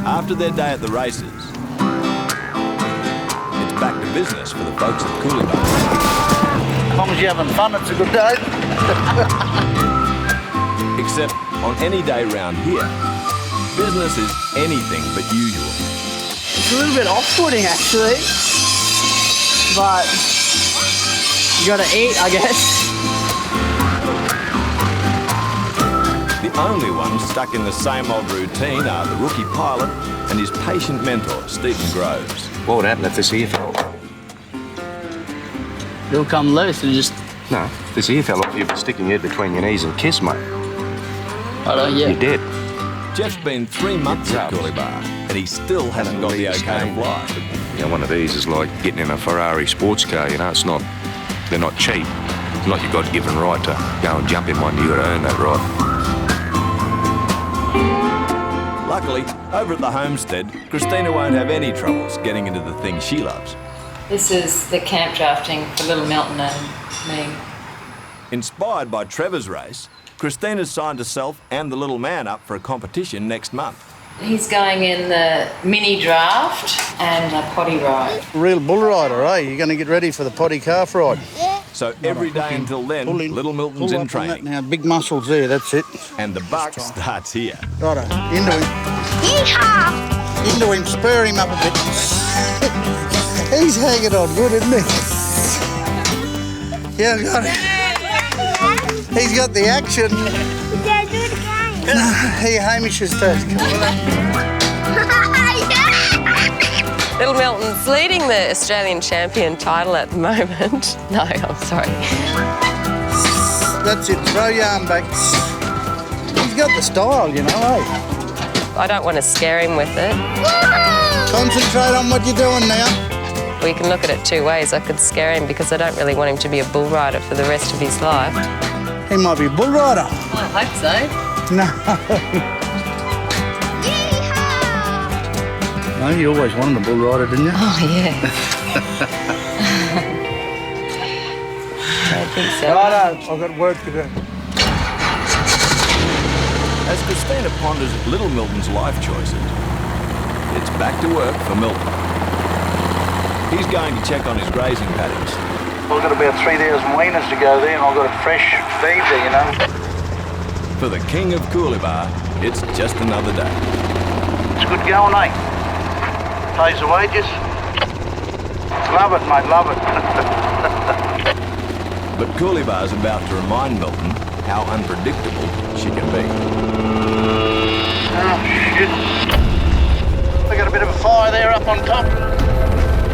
After their day at the races, it's back to business for the folks at Killar. As long as you're having fun, it's a good day. Except on any day round here, business is anything but usual. It's a little bit off-putting, actually. But you gotta eat, I guess. The only ones stuck in the same old routine are the rookie pilot and his patient mentor, Stephen Groves. What would happen if this ear fell off? It'll come loose and just... No, if this ear fell off, you'd be sticking your head between your knees and kiss, mate. I don't, yeah. You're dead. Jeff's been 3 months at Killar and he still hasn't got the okay to fly. You know, one of these is like getting in a Ferrari sports car, you know, it's not... They're not cheap. It's not your God-given right to go and jump in one. You've got to earn that right. Luckily, over at the homestead, Christina won't have any troubles getting into the things she loves. This is the camp drafting for little Milton and me. Inspired by Trevor's race, Christina's signed herself and the little man up for a competition next month. He's going in the mini draft and a potty ride. Real bull rider, eh? You're going to get ready for the potty calf ride. So every day until then, little Milton's in training. Now, big muscles there, that's it. And the buck starts here. Righto, into him. Yeehaw! Into him, spur him up a bit. He's hanging on good, isn't he? Yeah, got it. He's got the action. Dad, do it again. Here, Hamish is first. Come on. Little Milton's leading the Australian champion title at the moment. No, I'm sorry. That's it, throw your arm back. He's got the style, you know, eh? I don't want to scare him with it. Concentrate on what you're doing now. We can look at it two ways. I could scare him because I don't really want him to be a bull rider for the rest of his life. He might be a bull rider. Well, I hope so. No. No, you always wanted a bull rider, didn't you? Oh, yeah. I don't think so. Righto, I've got work to do. As Christina ponders little Milton's life choices, it's back to work for Milton. He's going to check on his grazing paddocks. I've got about 3,000 weaners to go there and I've got a fresh feed there, you know. For the king of Killar, it's just another day. It's good going, eh? Pays the wages. Love it, mate, love it. But Killar's about to remind Milton how unpredictable she can be. Oh, shit. We got a bit of a fire there up on top.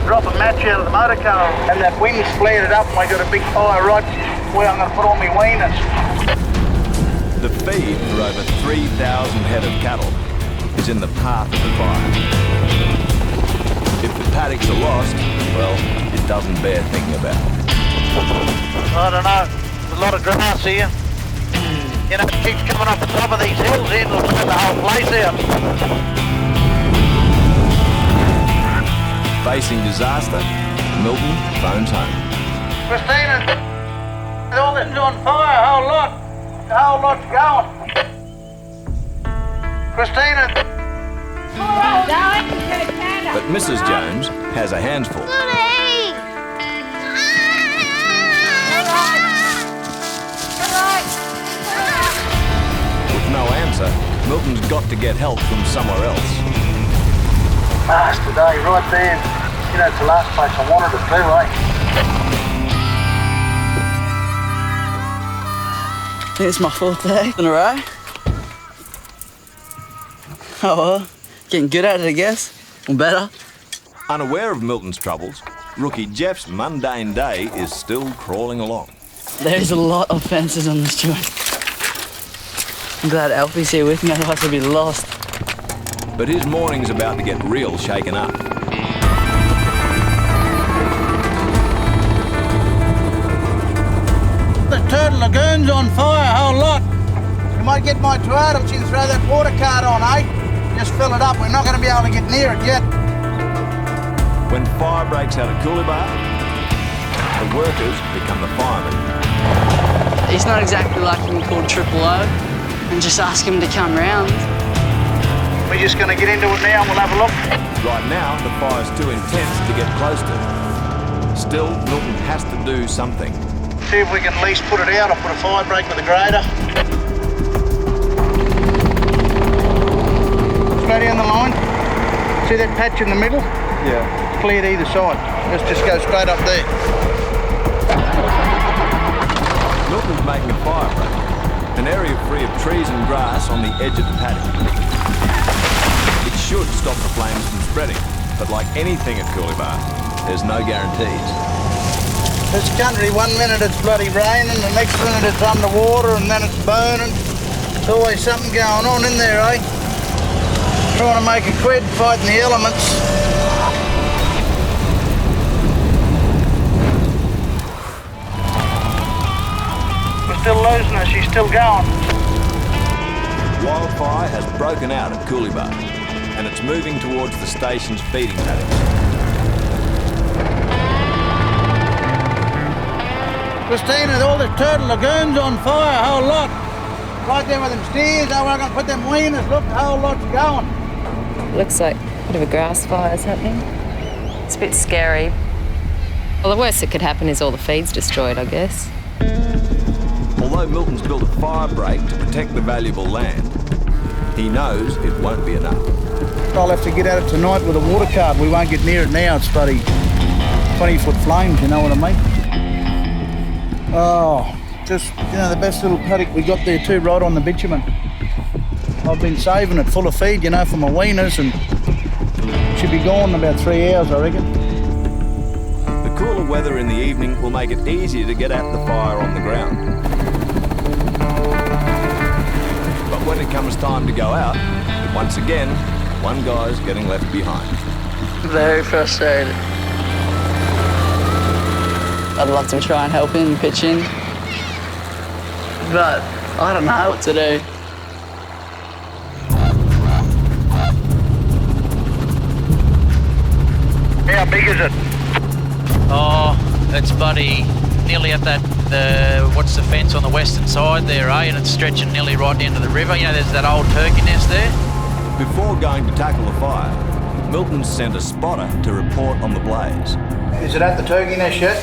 Drop a match out of the motor car and that wind's flared it up and we got a big fire right where I'm going to put all my weaners. The feed for over 3,000 head of cattle is in the path of the fire. If the paddocks are lost, well, it doesn't bear thinking about. I don't know. There's a lot of grass here. You know, it keeps coming off the top of these hills here to turn the whole place out. Facing disaster, Milton phones home. Christina, all this is on fire, a whole lot. The whole lot's going. Christina. But Mrs. Jones has her hands full. With no answer, Milton's got to get help from somewhere else. Last today, right there. You know, it's the last place I wanted to do, eh? I think it's my 4th day in a row. Oh well, getting good at it, I guess. Or better. Unaware of Milton's troubles, rookie Jeff's mundane day is still crawling along. There's a lot of fences on this joint. I'm glad Alfie's here with me, otherwise I'd be lost. But his morning's about to get real shaken up. The Turtle Lagoon's on fire, a whole lot. You might get my tomato if you can throw that water cart on, eh? Just fill it up. We're not going to be able to get near it yet. When fire breaks out at Killar, the workers become the firemen. It's not exactly like him called Triple O and just ask him to come round. We're just going to get into it now and we'll have a look. Right now, the fire's too intense to get close to. Still, Milton has to do something. See if we can at least put it out. I'll put a fire break with a grader. Straight down the line. See that patch in the middle? Yeah. Cleared either side. Let's just go straight up there. Milton's making a fire break. An area free of trees and grass on the edge of the paddock. It should stop the flames from spreading, but like anything at Killar, there's no guarantees. This country, 1 minute it's bloody raining, the next minute it's underwater, and then it's burning. There's always something going on in there, eh? Trying to make a quid fighting the elements. We're still losing her, she's still going. Wildfire has broken out at Killar, and it's moving towards the station's feeding paddocks. Christina, all the turtle lagoons on fire, a whole lot. Right there with them stairs, oh, we're going to put them wieners, look, the whole lot's going. Looks like a bit of a grass fire's happening. It's a bit scary. Well, the worst that could happen is all the feed's destroyed, I guess. Although Milton's built a fire break to protect the valuable land, he knows it won't be enough. I'll have to get at it tonight with a water cart. We won't get near it now. It's bloody 20-foot flames, you know what I mean? Oh, just, you know, the best little paddock we got there too, right on the bitumen. I've been saving it full of feed, you know, for my weaners, and should be gone in about 3 hours, I reckon. The cooler weather in the evening will make it easier to get at the fire on the ground. But when it comes time to go out, once again, one guy's getting left behind. Very frustrated. I'd love to try and help him pitch in, but I don't know what to do. How big is it? Oh, it's bloody nearly at that, what's the fence on the western side there, eh? And it's stretching nearly right down to the river. You know, there's that old turkey nest there. Before going to tackle the fire, Milton sent a spotter to report on the blaze. Is it at the turkey nest yet?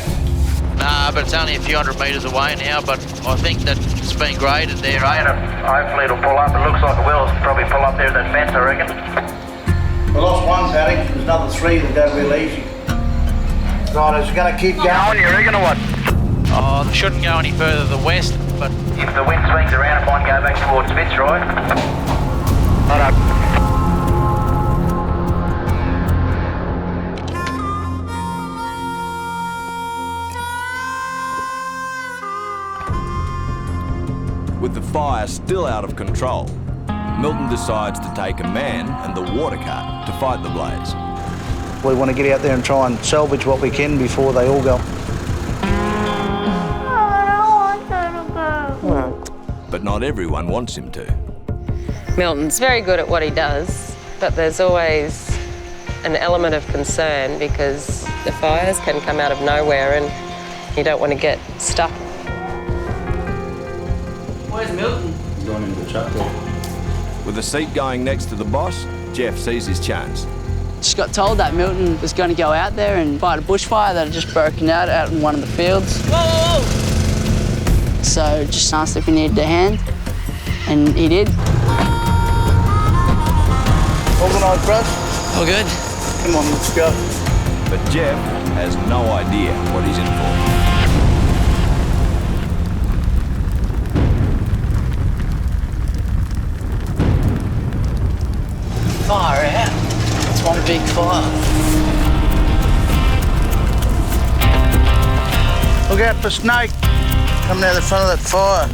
Nah, but it's only a few hundred metres away now, but I think that it's been graded there, eh? Hopefully it'll pull up. It looks like it will. It'll probably pull up there at that fence, I reckon. We lost one paddock. There's another 3 that go real easy. Right, is it going to keep going, you reckon, or what? Oh, it shouldn't go any further to the west, but If the wind swings around, it might go back towards Fitzroy. Righto. With the fire still out of control, Milton decides to take a man and the water cart to fight the blaze. We want to get out there and try and salvage what we can before they all go. I don't want her to go. But not everyone wants him to. Milton's very good at what he does, but there's always an element of concern because the fires can come out of nowhere and you don't want to get stuck. Where's Milton? He's gone into the truck there. With the seat going next to the boss, Jeff sees his chance. Just got told that Milton was going to go out there and fight a bushfire that had just broken out in one of the fields. Whoa! So just asked if he needed a hand, and he did. Organised, bro? All good. Come on, let's go. But Jeff has no idea what he's in for. Fire out. It's one big fire. Look out for snake coming out the front of that fire.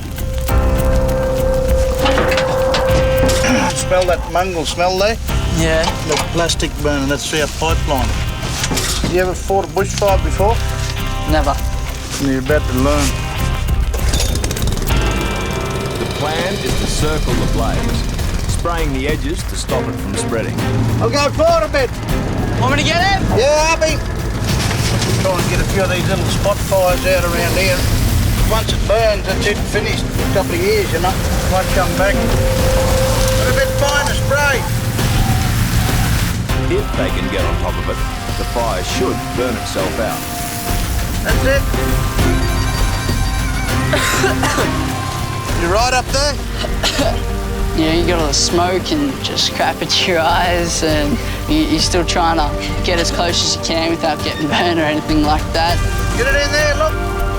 Smell that mungle smell there? Yeah. The plastic burning, that's our pipeline. You ever fought a bushfire before? Never. You're about to learn. The plan is to circle the blaze, spraying the edges to stop it from spreading. I'll go forward a bit. Want me to get him? Yeah, Abby. Try and get a few of these little spot fires out around here. Once it burns, that's it, finished. A couple of years, you know. Won't come back. Got a bit finer spray. If they can get on top of it, the fire should burn itself out. That's it. You right up there? Yeah, you got all the smoke and just crap at your eyes, and you're still trying to get as close as you can without getting burned or anything like that. Get it in there, look.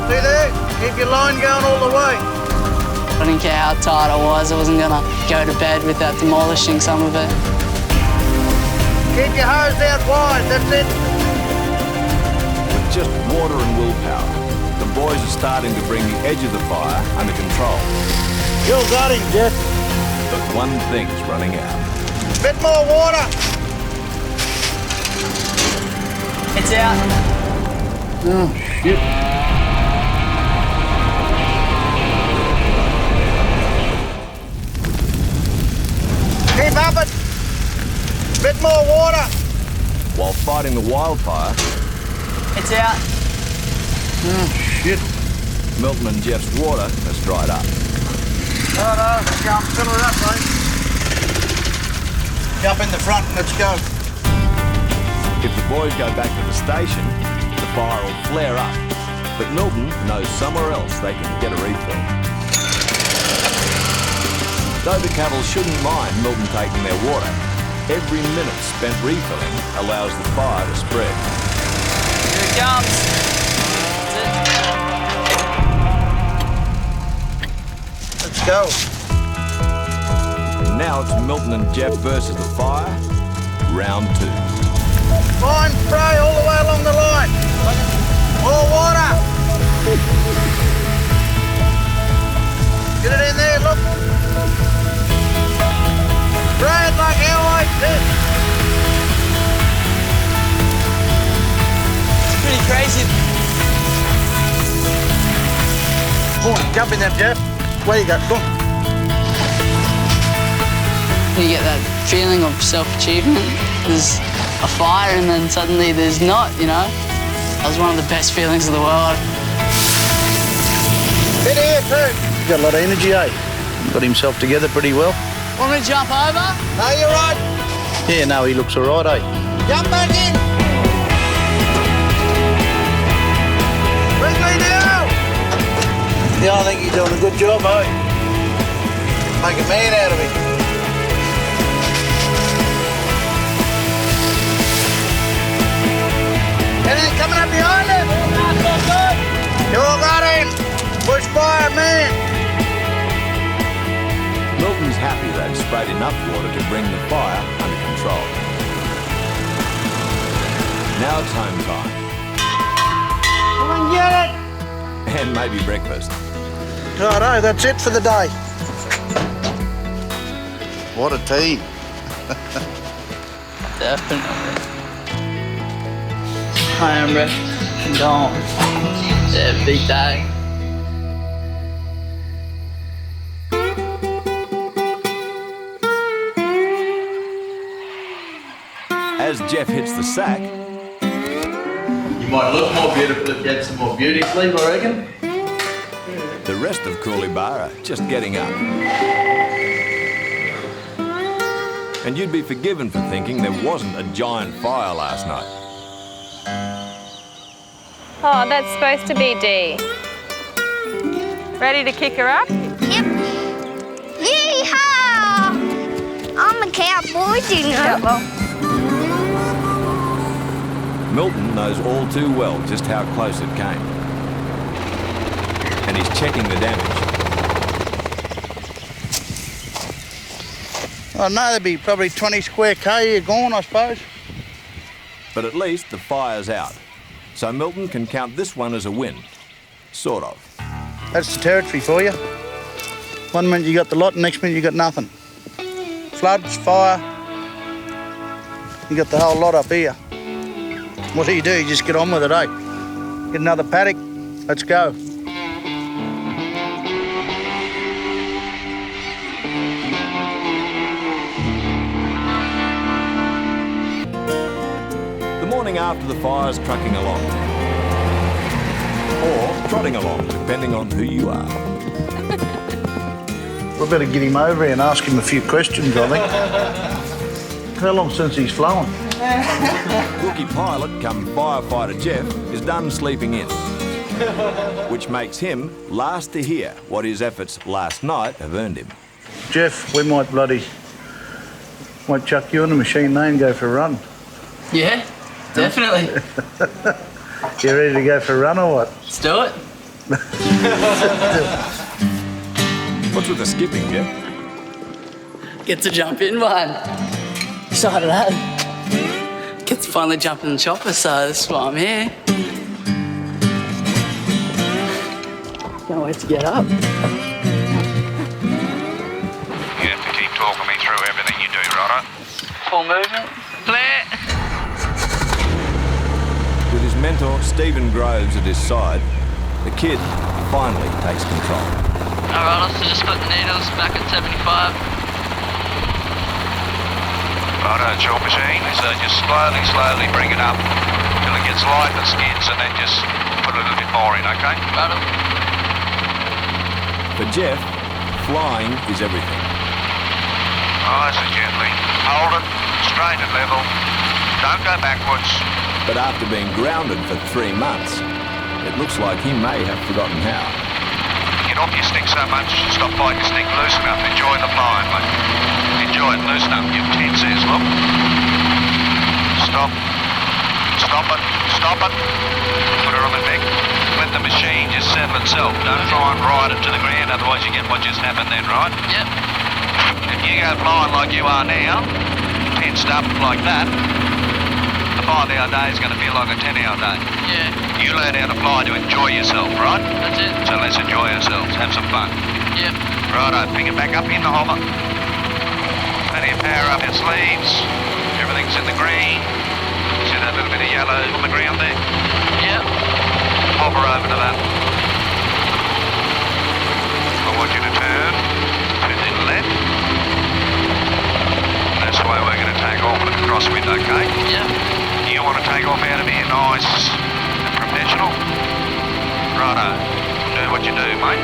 See there? Keep your line going all the way. I didn't care how tired I wasn't gonna go to bed without demolishing some of it. Keep your hose out wide, that's it. With just water and willpower, the boys are starting to bring the edge of the fire under control. You got him, Jeff. But one thing's running out. Bit more water. It's out. Oh, shit. Keep up it. Bit more water. While fighting the wildfire, It's out. Oh, shit. Milton and Jeff's water has dried up. Righto, jump, fill her up, mate. Jump in the front and let's go. If the boys go back to the station, the fire will flare up. But Milton knows somewhere else they can get a refill. Though the cattle shouldn't mind Milton taking their water, every minute spent refilling allows the fire to spread. Here it comes. Let's go. Now it's Milton and Jeff versus the fire, round 2. Fine spray all the way along the line. More water. Get it in there, look. Spray it like how I did. It's pretty crazy. Go on, jump in there, Jeff. Where you go? Go on. You get that feeling of self-achievement. There's a fire and then suddenly there's not, you know? That was one of the best feelings of the world. Get here too. He's got a lot of energy, eh? Got himself together pretty well. Want me to jump over? No, you're right. Yeah, no, he looks all right, eh? Jump back in. Quickly now. Yeah, I think you're doing a good job, eh? Make a man out of him. Anything coming up behind him? You all got him. Bushfire, man. Milton's happy they've sprayed enough water to bring the fire under control. Now it's home time. Come and get it. And maybe breakfast. Righto, that's it for the day. What a team. Definitely. I am ready and gone. Yeah, big day. As Jeff hits the sack, You might look more beautiful if you had some more beauty sleep, I reckon. the rest of Coolibah are just getting up. And you'd be forgiven for thinking there wasn't a giant fire last night. Oh, that's supposed to be Dee. Ready to kick her up? Yep. Yeehaw! I'm a cowboy, you know. Yeah, well, Milton knows all too well just how close it came. And he's checking the damage. I know there'd be probably 20 square K here gone, I suppose. But at least the fire's out. So Milton can count this one as a win. Sort of. That's the territory for you. One minute you got the lot, next minute you got nothing. Floods, fire. You got the whole lot up here. What do? You just get on with it, eh? Get another paddock, let's go. The morning after the fire's trucking along. Or trotting along, depending on who you are. We better get him over here and ask him a few questions, I think. How long since he's flown? Rookie pilot come firefighter Jeff is done sleeping in, which makes him last to hear what his efforts last night have earned him. Jeff, we might chuck you in the machine now and go for a run. Yeah, definitely. You ready to go for a run or what? Let's do it. What's with the skipping, Jeff? Get to jump in one. Excited, eh? Get to finally jump in the chopper, so that's why I'm here. Can't wait to get up. You have to keep talking me through everything you do, righto? Full movement. Clear. With his mentor, Stephen Groves, at his side, the kid finally takes control. All right, so just put the needles back at 75. Righto, it's your machine, so just slowly bring it up till it gets light and skids, and then just put a little bit more in, okay? Right. For Jeff, flying is everything. Nice and gently. Hold it, straight and level. Don't go backwards. But after being grounded for 3 months, it looks like he may have forgotten how. Get off your stick so much, stop biting your stick, loosen up, enjoy the flying, mate. Enjoy it, loosen up, give 10 says, look. Stop. Stop it. Stop it. Put it on the deck. Let the machine just settle itself. Don't try and ride it to the ground, otherwise you get what just happened then, right? Yep. If you go flying like you are now, tensed up like that, a 5-hour day is going to feel like a 10-hour day. Yeah. You learn how to fly to enjoy yourself, right? That's it. So let's enjoy ourselves, have some fun. Yep. Righto, pick it back up in the hopper. Plenty of power up your sleeves. Everything's in the green. See that little bit of yellow on the ground there? Yep. Hopper over to that. I want you to turn to the left. That's the way we're going to take off with the crosswind, okay? Yep. You want to take off out of here nice and professional? Righto. Do what you do, mate.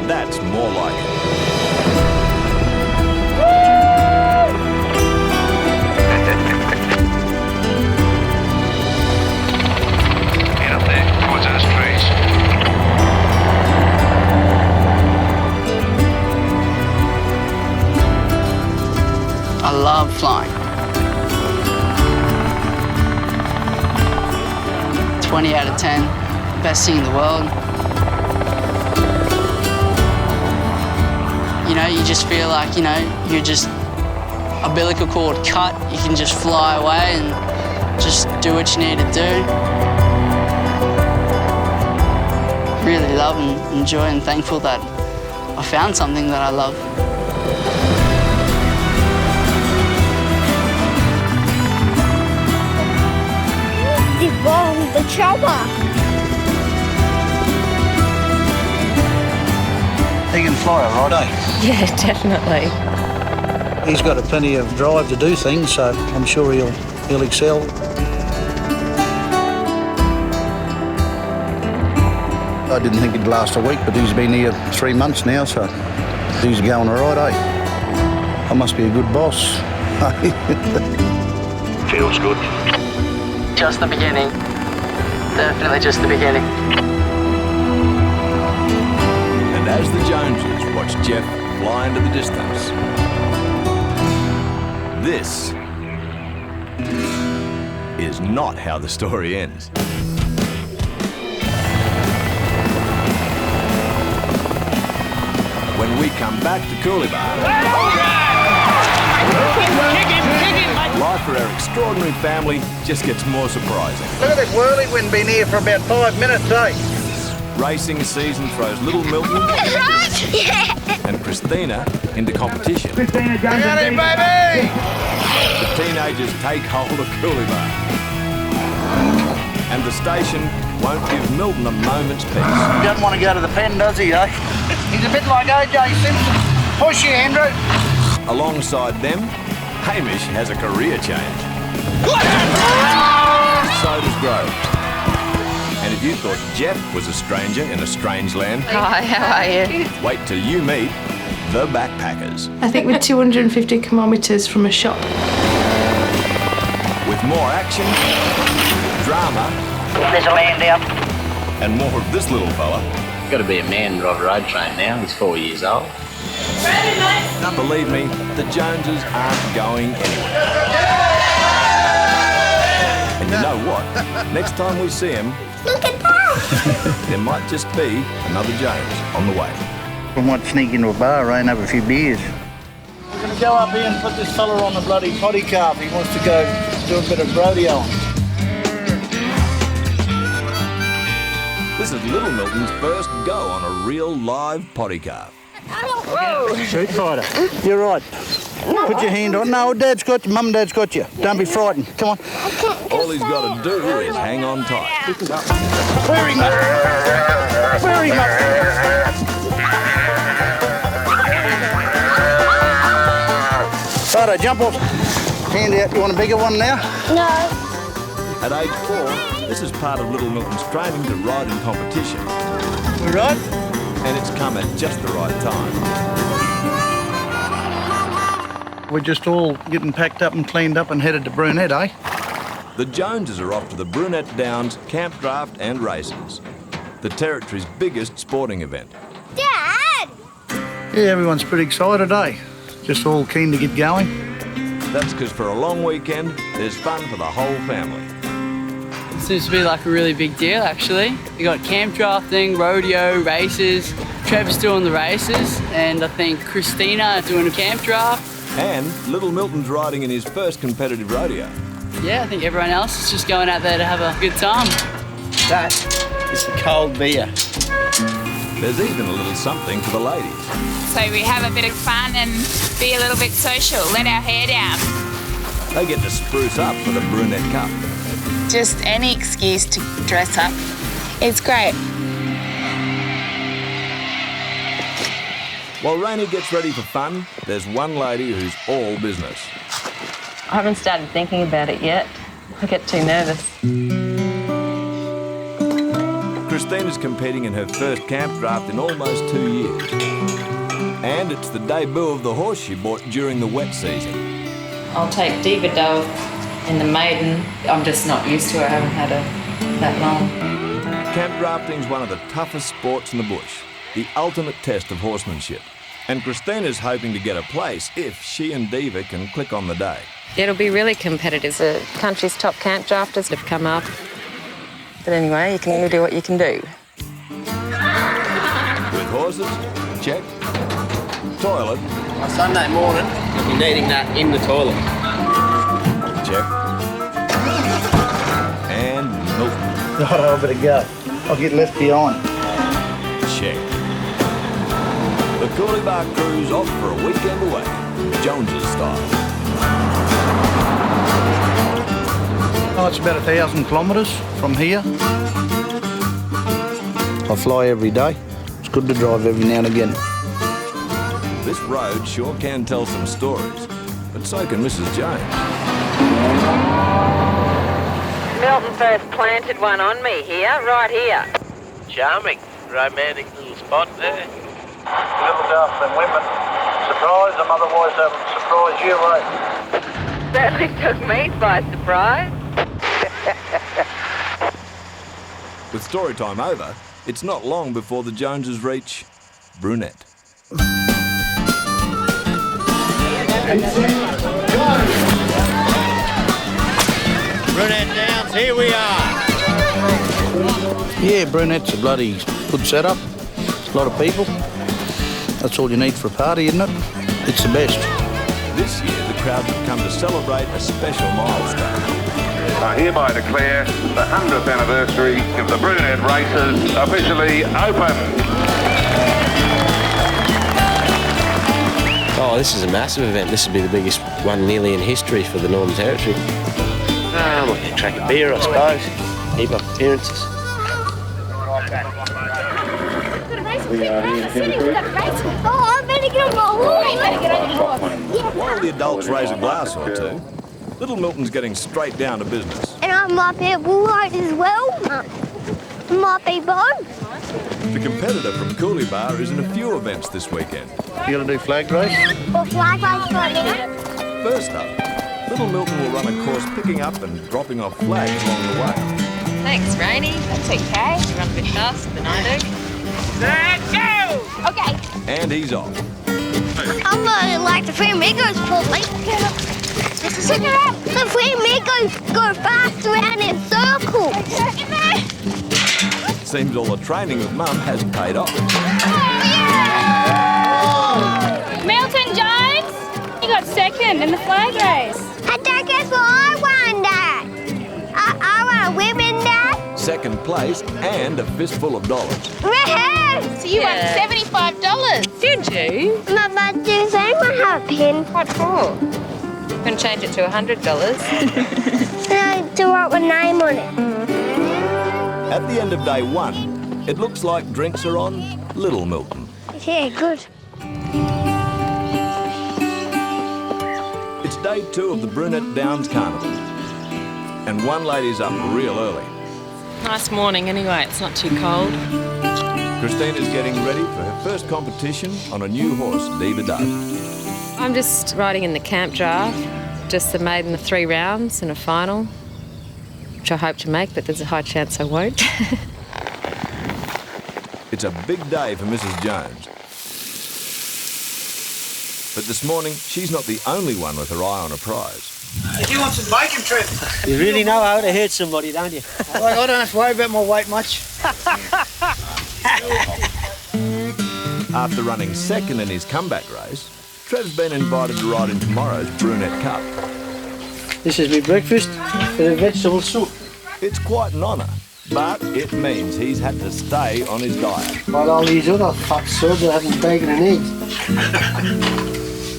That's more like it. Get up there, towards those trees. I love flying. 20 out of 10. Best thing in the world. You know, you just feel like, you know, you're just umbilical cord cut. You can just fly away and just do what you need to do. Really love and enjoy and thankful that I found something that I love. The bomb, the chopper. He can fly all right, eh? Yeah, definitely. He's got plenty of drive to do things, so I'm sure he'll excel. I didn't think it'd last a week, but he's been here 3 months now, so he's going all right, eh? I must be a good boss. Feels good. Just the beginning. Definitely just the beginning. And as the Joneses watch Jeff fly into the distance, this is not how the story ends. When we come back to Killar, life for our extraordinary family just gets more surprising. Look at this whirlwind been here for about 5 minutes, eh? Racing season throws little Milton and Christina into competition. Christina, baby! The teenagers take hold of Killar, and the station won't give Milton a moment's peace. He doesn't want to go to the pen, does he, eh? He's a bit like O.J. Simpson. Push you, Andrew. Alongside them, Hamish has a career change. you thought Jeff was a stranger in a strange land, Hi, how are you? wait till you meet the backpackers. I think we're 250 kilometres from a shop. With more action, drama, There's a land out. and more of this little fella. Got to be a man to drive a road train now. He's 4 years old. Believe me, the Joneses aren't going anywhere. And you know what? Next time we see him, Look at that! there might just be another Jones on the way. I might sneak into a bar, and have a few beers. We're going to go up here and put this fella on the bloody potty car if he wants to go do a bit of rodeo. This is Little Milton's first go on a real live potty calf. Whoa! Street fighter. You're right. Put your hand on. No, Dad's got you. Mum and Dad's got you. Don't be frightened. Come on. All he's got to do is hang on tight. Where him up. Where him up. Righto, jump off. Hand out. You want a bigger one now? No. At age 4, this is part of Little Milton's training to ride in competition. We right? And it's come at just the right time. We're just all getting packed up and cleaned up and headed to Brunette, eh? The Joneses are off to the Brunette Downs camp draft and races, the territory's biggest sporting event. Dad! Yeah, everyone's pretty excited, eh? Just all keen to get going. That's because for a long weekend, there's fun for the whole family. It seems to be like a really big deal, actually. You got camp drafting, rodeo, races. Trevor's doing the races, and I think Christina doing a camp draft. And Little Milton's riding in his first competitive rodeo. Yeah, I think everyone else is just going out there to have a good time. That is the cold beer. There's even a little something for the ladies. So we have a bit of fun and be a little bit social, let our hair down. They get to spruce up for the Brunette Cup. Just any excuse to dress up. It's great. While Rainey gets ready for fun, there's one lady who's all business. I haven't started thinking about it yet. I get too nervous. Christina's competing in her first camp draft in almost 2 years. And it's the debut of the horse she bought during the wet season. I'll take Diva Doe in the maiden. I'm just not used to her. I haven't had her that long. Camp drafting's one of the toughest sports in the bush, the ultimate test of horsemanship. And Christina's hoping to get a place if she and Diva can click on the day. It'll be really competitive. The country's top camp drafters have come up. But anyway, you can only do what you can do. With horses, check. Toilet, On Sunday morning, you'll be needing that in the toilet. check. And Milton, Right, I better go. I'll get left behind. check. The Coolie Bar crew's off for a weekend away, Jones's style. Oh, it's about 1,000 kilometres from here. I fly every day. It's good to drive every now and again. This road sure can tell some stories, but so can Mrs. Jones. Milton first planted one on me here, right here. Charming, romantic little spot there. Little daft and women. Surprise them, otherwise they'll surprise you, eh? Certainly took me by surprise. With story time over, it's not long before the Joneses reach Brunette. Brunette Downs, here we are. Yeah, Brunette's a bloody good setup. A lot of people. That's all you need for a party, isn't it? It's the best. This year, the crowd have come to celebrate a special milestone. I hereby declare the 100th anniversary of the Brunette races officially open. Oh, this is a massive event. This will be the biggest one nearly in history for the Northern Territory. I'm going to crack a beer, I suppose. Keep up appearances. Oh, I better get on my horse. While the adults raise a glass or two, Little Milton's getting straight down to business. And I'm up here bull riding as well. Might be both. The competitor from Killar is in a few events this weekend. You gonna do flag race? Or flag race right now. First up, Little Milton will run a course picking up and dropping off flags along the way. Thanks, Rainey. That's okay. You run a bit faster than I do. Let's go! Okay. And he's off. I'm gonna like the Three Amigos probably. Check it out. The Three Amigos go fast around in circles. Seems all the training with Mum has paid off. Milton Jones, you got second in the flag race. And Dad, guess what I won, Dad? I won a ribbon, Dad. Second place and a fistful of dollars. Woohoo! So you won $75. Did you? Mama, does anyone have a pin? What for? I'm going to change it to $100. To write my name on it. At the end of day one, it looks like drinks are on Little Milton. Yeah, good. It's day 2 of the Brunette Downs Carnival. And one lady's up real early. Nice morning anyway, it's not too cold. Christina's getting ready for her first competition on a new horse, Diva Dove. I'm just riding in the camp draft, just the maiden of 3 rounds and a final, which I hope to make, but there's a high chance I won't. It's a big day for Mrs. Jones. But this morning, she's not the only one with her eye on a prize. If you want some bacon, Trev. You really know how to hurt somebody, don't you? Well, I don't have to worry about my weight much. After running second in his comeback race, Trev's been invited to ride in tomorrow's Brunette Cup. This is my breakfast with a vegetable soup. It's quite an honour, but it means he's had to stay on his diet. While all these other fat sods are having bacon and eggs.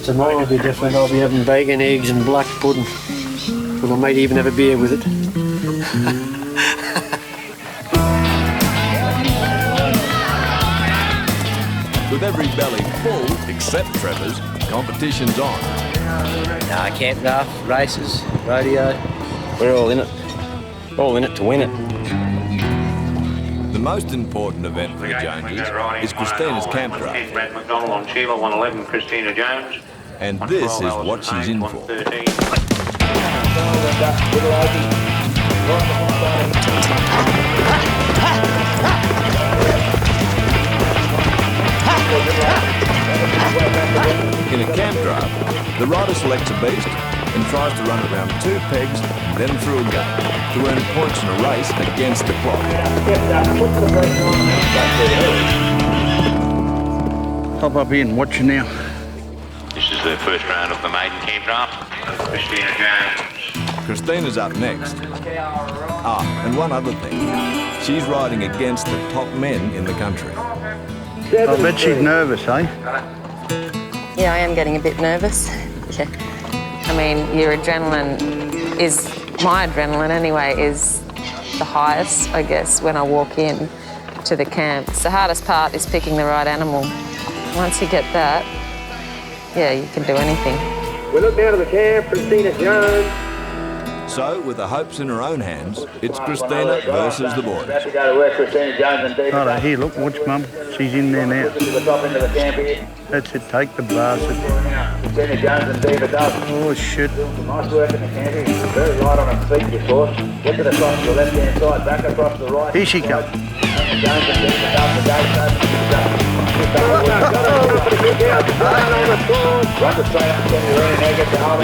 Tomorrow will be different. I'll be having bacon, eggs and black pudding. And I might even have a beer with it. With every belly full, except Trevor's, competition's on. Camp draft, races, rodeo. We're all in it. All in it to win it. The most important event for the Joneses is Christina's camp draft. Brad McDonald on Sheila, 111, Christina Jones. And this is what she's in for. In a camp draft, the rider selects a beast and tries to run it around 2 pegs, then through a gate, to earn points in a race against the clock. Hop up here and watch you now. This is the first round of the maiden camp draft. Christina Jones. Christina's up next. And one other thing. She's riding against the top men in the country. I bet she's nervous, eh? Yeah, I am getting a bit nervous. Yeah. I mean, your adrenaline is, my adrenaline anyway, is the highest, I guess, when I walk in to the camp. The hardest part is picking the right animal. Once you get that, yeah, you can do anything. We look down to the camp, Christina Jones. So, with the hopes in her own hands, it's Christina versus the boys. Oh, here, look, watch Mum. She's in there now. That's it, take the bastard. Oh, shit. Nice work in the camp. Very light on her feet before. Look at across the left-hand side, back across the right. Here she comes. The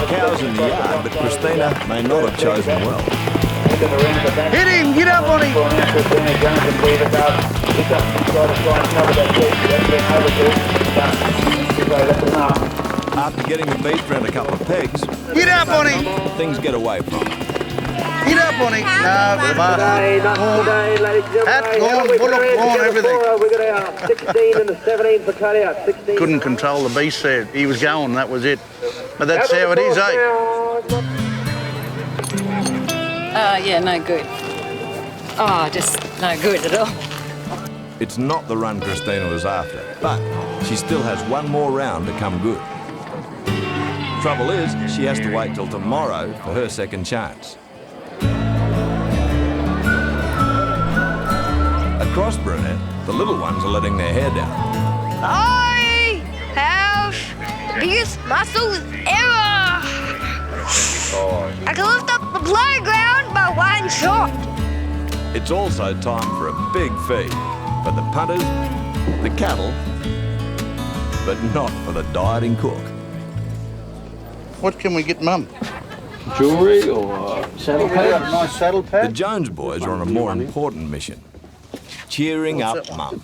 cow's in the yard, but Christina may not have chosen well. Hit him! Get up on him! After getting the beast round a couple of pegs, get up on him! Things get away from him. Get up on him! No, the bastard. Hat gone, bullock gone, everything. We got our 16 and the 17 for cut out. 16. Couldn't control the beast there. He was going, that was it. But that's how it is, eh? Yeah, no good. Oh, just no good at all. It's not the run Christina was after, but she still has one more round to come good. Trouble is, she has to wait till tomorrow for her second chance. Across Brunette, the little ones are letting their hair down. I have the biggest muscles ever. I can lift up the playground by one shot. It's also time for a big feed for the punters, the cattle, but not for the dieting cook. What can we get Mum? Jewellery or saddle Got a nice saddle The pad. Jones boys are on a more important mission. Cheering up Mum.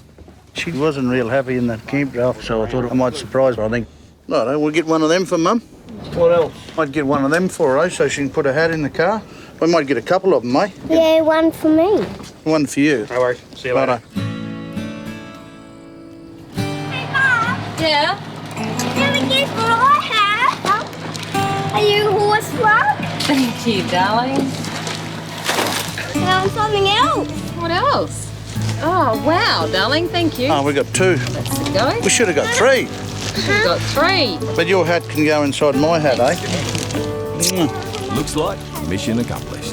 She wasn't real happy in that camp draft, so I thought I might surprise her, I think. No, we'll get one of them for Mum. What else? Might get one of them for her, so she can put her hat in the car. We might get a couple of them, eh? Yeah, one for me. One for you. No worries. See you later. Yeah? Can we guess what I have? Are you a horse love? Thank you, darling. Found something else. What else? Oh, wow, darling, thank you. Oh, we got two. That's the go. We should have got three. We've got three. But your hat can go inside my hat, eh? Looks like mission accomplished.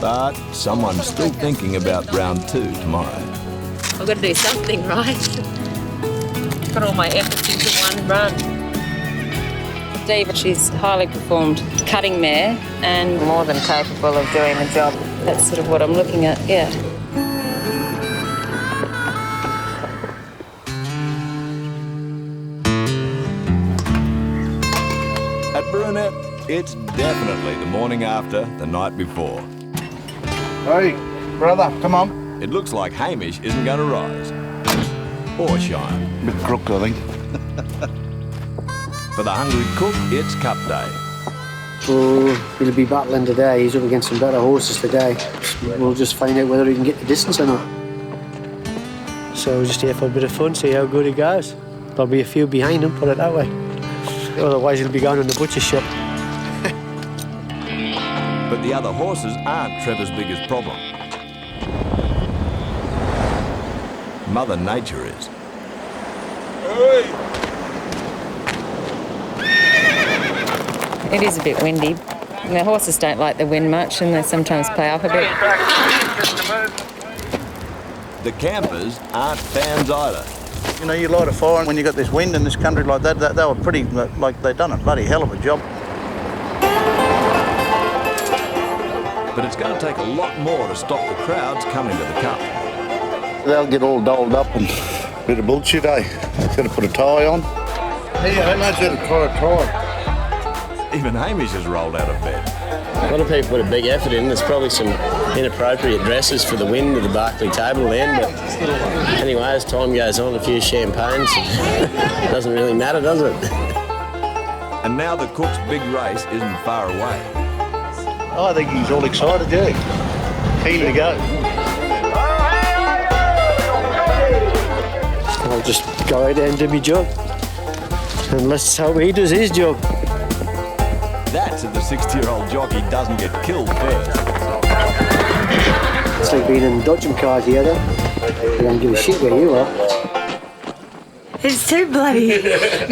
But someone's still thinking about round 2 tomorrow. I've got to do something, right? Put all my efforts into one run. Diva, she's highly performed cutting mare and more than capable of doing the job. That's sort of what I'm looking at, yeah. At Brunette, it's definitely the morning after the night before. Hey, brother, come on. It looks like Hamish isn't going to rise. Or shine. Bit crook, I think. For the hungry cook, it's cup day. Oh, he'll be battling today. He's up against some better horses today. We'll just find out whether he can get the distance or not. So we're just here for a bit of fun, see how good he goes. There'll be a few behind him, put it that way. Otherwise he'll be going in the butcher's shop. But the other horses aren't Trevor's biggest problem. Mother Nature is. It is a bit windy. The horses don't like the wind much and they sometimes play up a bit. The campers aren't fans either. You know, you light a fire and when you got this wind in this country like that, they were pretty, like, they done a bloody hell of a job. But it's going to take a lot more to stop the crowds coming to the cup. They'll get all dolled up and a bit of bullshit, eh? Got to put a tie on. Yeah, I know how to tie a tie. Even Hamish has rolled out of bed. A lot of people put a big effort in. There's probably some inappropriate dresses for the wind of the Barclay table then, but anyway, as time goes on, a few champagnes, it doesn't really matter, does it? And now the cook's big race isn't far away. I think he's all excited, yeah. Keen to go. I'll just go out there and do my job. And let's hope he does his job. That's if the 60-year-old jockey doesn't get killed first. It's like being in the dodgem cars here, though. They don't give a shit where you are. It's too bloody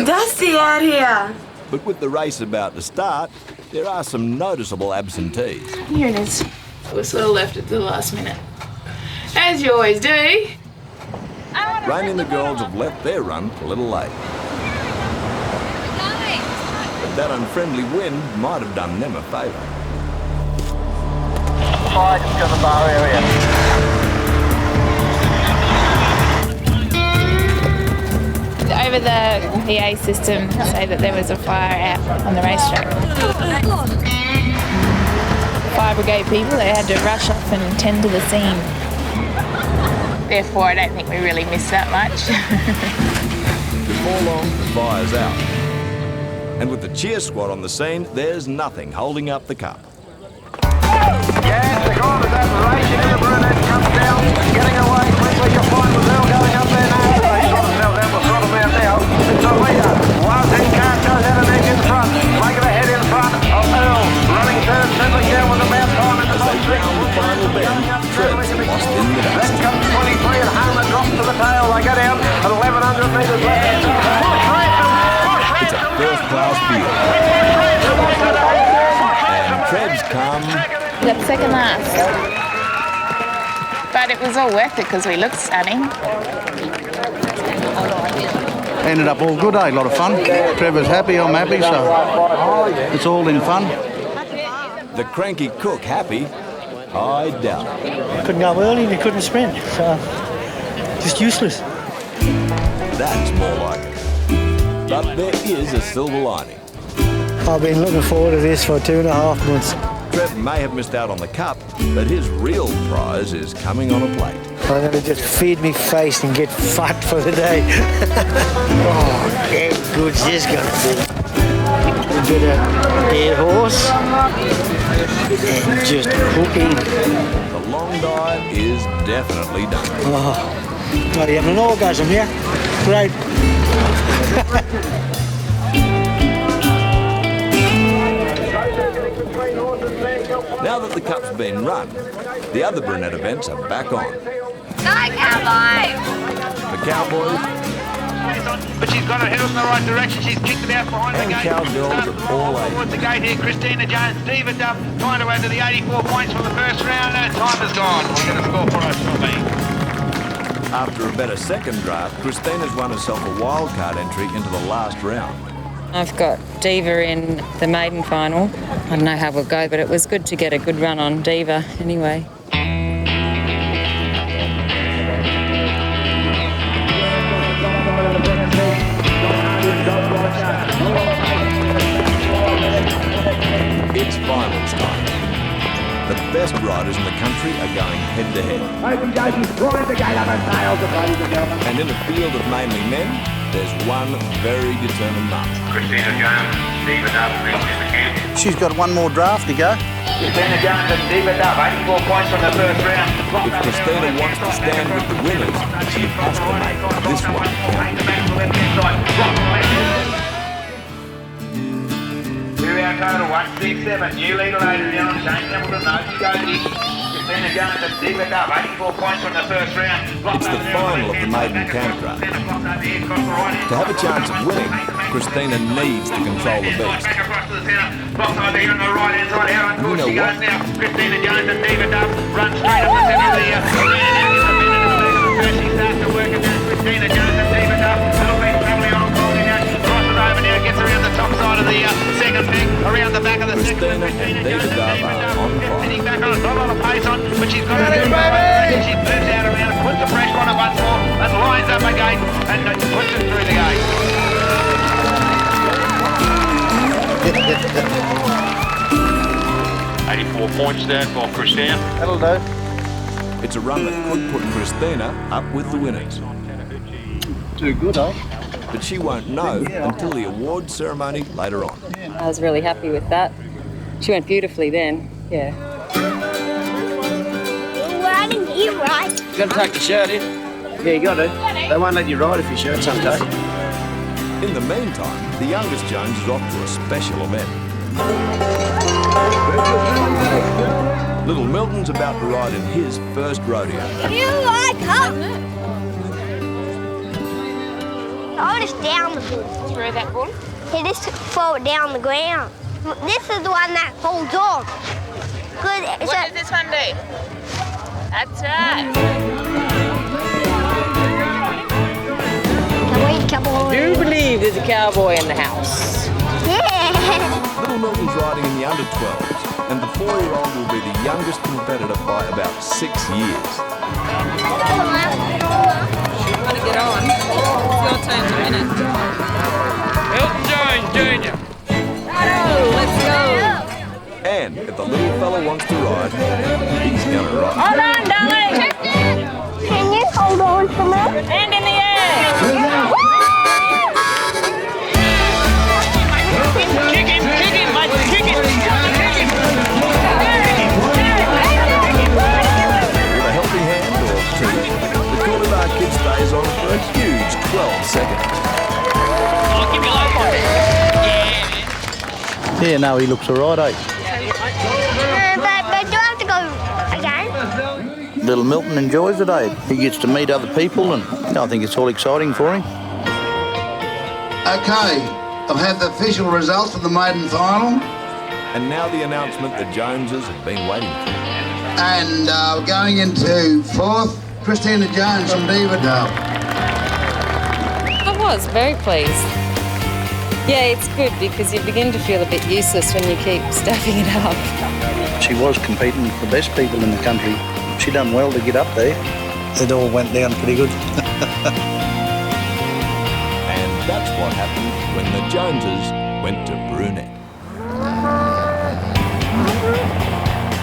dusty out here. But with the race about to start, there are some noticeable absentees. Here it is. We sort of left it to the last minute. As you always do. Rain and the girls have left their run a little late. But that unfriendly wind might have done them a favour. Fire just got the bar area. Over the PA system say that there was a fire out on the racetrack. Fire brigade people, they had to rush off and tend to the scene. Therefore, I don't think we really missed that much. Before long, the fire's out. And with the cheer squad on the scene, there's nothing holding up the cup. Yes, the goal is aberration in the Brunette comes down, getting away quickly. You'll find the Zell going up there now. They sort themselves out, we'll throttle them out now. It's a leader. Wildest can't go down and in front. Making a head in front of Earl. Running third, settling down with about time in the As they round the final bend, Treb's lost in the dust. Then comes 23 and Homer drops to the tail. They go down at 1,100 metres left. It's a first-class field. And Treb's come... We got second last. But it was all worth it because we looked stunning. Ended up all good, eh? A lot of fun. Trevor's happy, I'm happy, so it's all in fun. The cranky cook happy? I doubt it. Couldn't go early and you couldn't sprint, so just useless. That's more like it. But there is a silver lining. I've been looking forward to this for 2.5 months. Trev may have missed out on the cup, but his real prize is coming on a plate. I'm going to just feed me face and get fat for the day. Oh, how good's this going to be? A bit of dead horse and just cooking. The long diet is definitely done. Oh, are you having an orgasm, yeah? Great. Now that the cup's been run, the other Brunette events are back on. Go, Cowboy! The Cowboys But she's got her head in the right direction. She's kicked it out behind the and gate. Cowgirls are all Towards age. the gate here, Christina Jones, Diva Duff, trying to add to the 84 points from the first round. And time is gone. We'll get a score for us from me. After a better second draft, Christina's won herself a wildcard entry into the last round. I've got Diva in the maiden final. I don't know how we'll go, but it was good to get a good run on Diva anyway. It's finals time. The best riders in the country are going head-to-head. And in a field of mainly men, there's one very determined mark. Christina Jones, Diva Duff, brings in the camp. She's got one more draft to go. Christina Jones and Diva Duff, 84 points from the first round. If Christina wants to stand with the winners, she has to make this one count. Our total 167. New leader Adrian, Shane Hamilton, Noji Goji, Christina Jones and Diva Duff, 84 points from the first round. It's the final of the maiden camp draft. To have a chance of winning, Christina needs to control the beast. You know what? Christina Jones and Diva Duff run straight up the centre of the arena. She starts to work against Christina Jones and Diva Duff. Little bit travelling on holding out. Crosses over now, gets around the top side of the second thing, around the back of the second. Christina and Diva Duff are on fire. Heading back on, not a lot of pace on, but she's got to do it. She moves out around, puts the pressure on it once more, and lines up again, and puts it through the gate. 84 points there for Christina. That'll do. It's a run that could put Christina up with the winners. Too good, eh? But she won't know until the award ceremony later on. I was really happy with that. She went beautifully then, yeah. Riding here, right? You gotta take the shirt in. Yeah, you got to. They won't let you ride if your shirt's undone. In the meantime, the youngest Jones is off to a special event. Little Milton's about to ride in his first rodeo. You like her? I just down the bull. Throw that bull? He just throw it down the ground. This is the one that holds on. Good. What does this one do? That's right. Cowboy. Do you believe there's a cowboy in the house? Yeah. Little Milton's riding in the under-12s, and the 4-year-old will be the youngest competitor by about 6 years. You want to get on? It's your turn to win it. Milton Jones, Junior. Let's go. And if the little fella wants to ride, he's gonna ride. Hold on, darling. Can you hold on for me? Hand in the air. Kick him, mate, kick him. With a helping hand or two, the Killar kid stays on for a huge 12 seconds. Oh, give me low point. Yeah, no, he looks all right, eh? But do I have to go again? Little Milton enjoys it, eh? He gets to meet other people, and I think it's all exciting for him. Okay, I've had the official results for the maiden final. And now the announcement the Joneses have been waiting for. And going into fourth, Christina Jones from Beaverdale. I was very pleased. Yeah, it's good because you begin to feel a bit useless when you keep stuffing it up. She was competing with the best people in the country. She done well to get up there. It all went down pretty good. And that's what happened when the Joneses went to Brunette.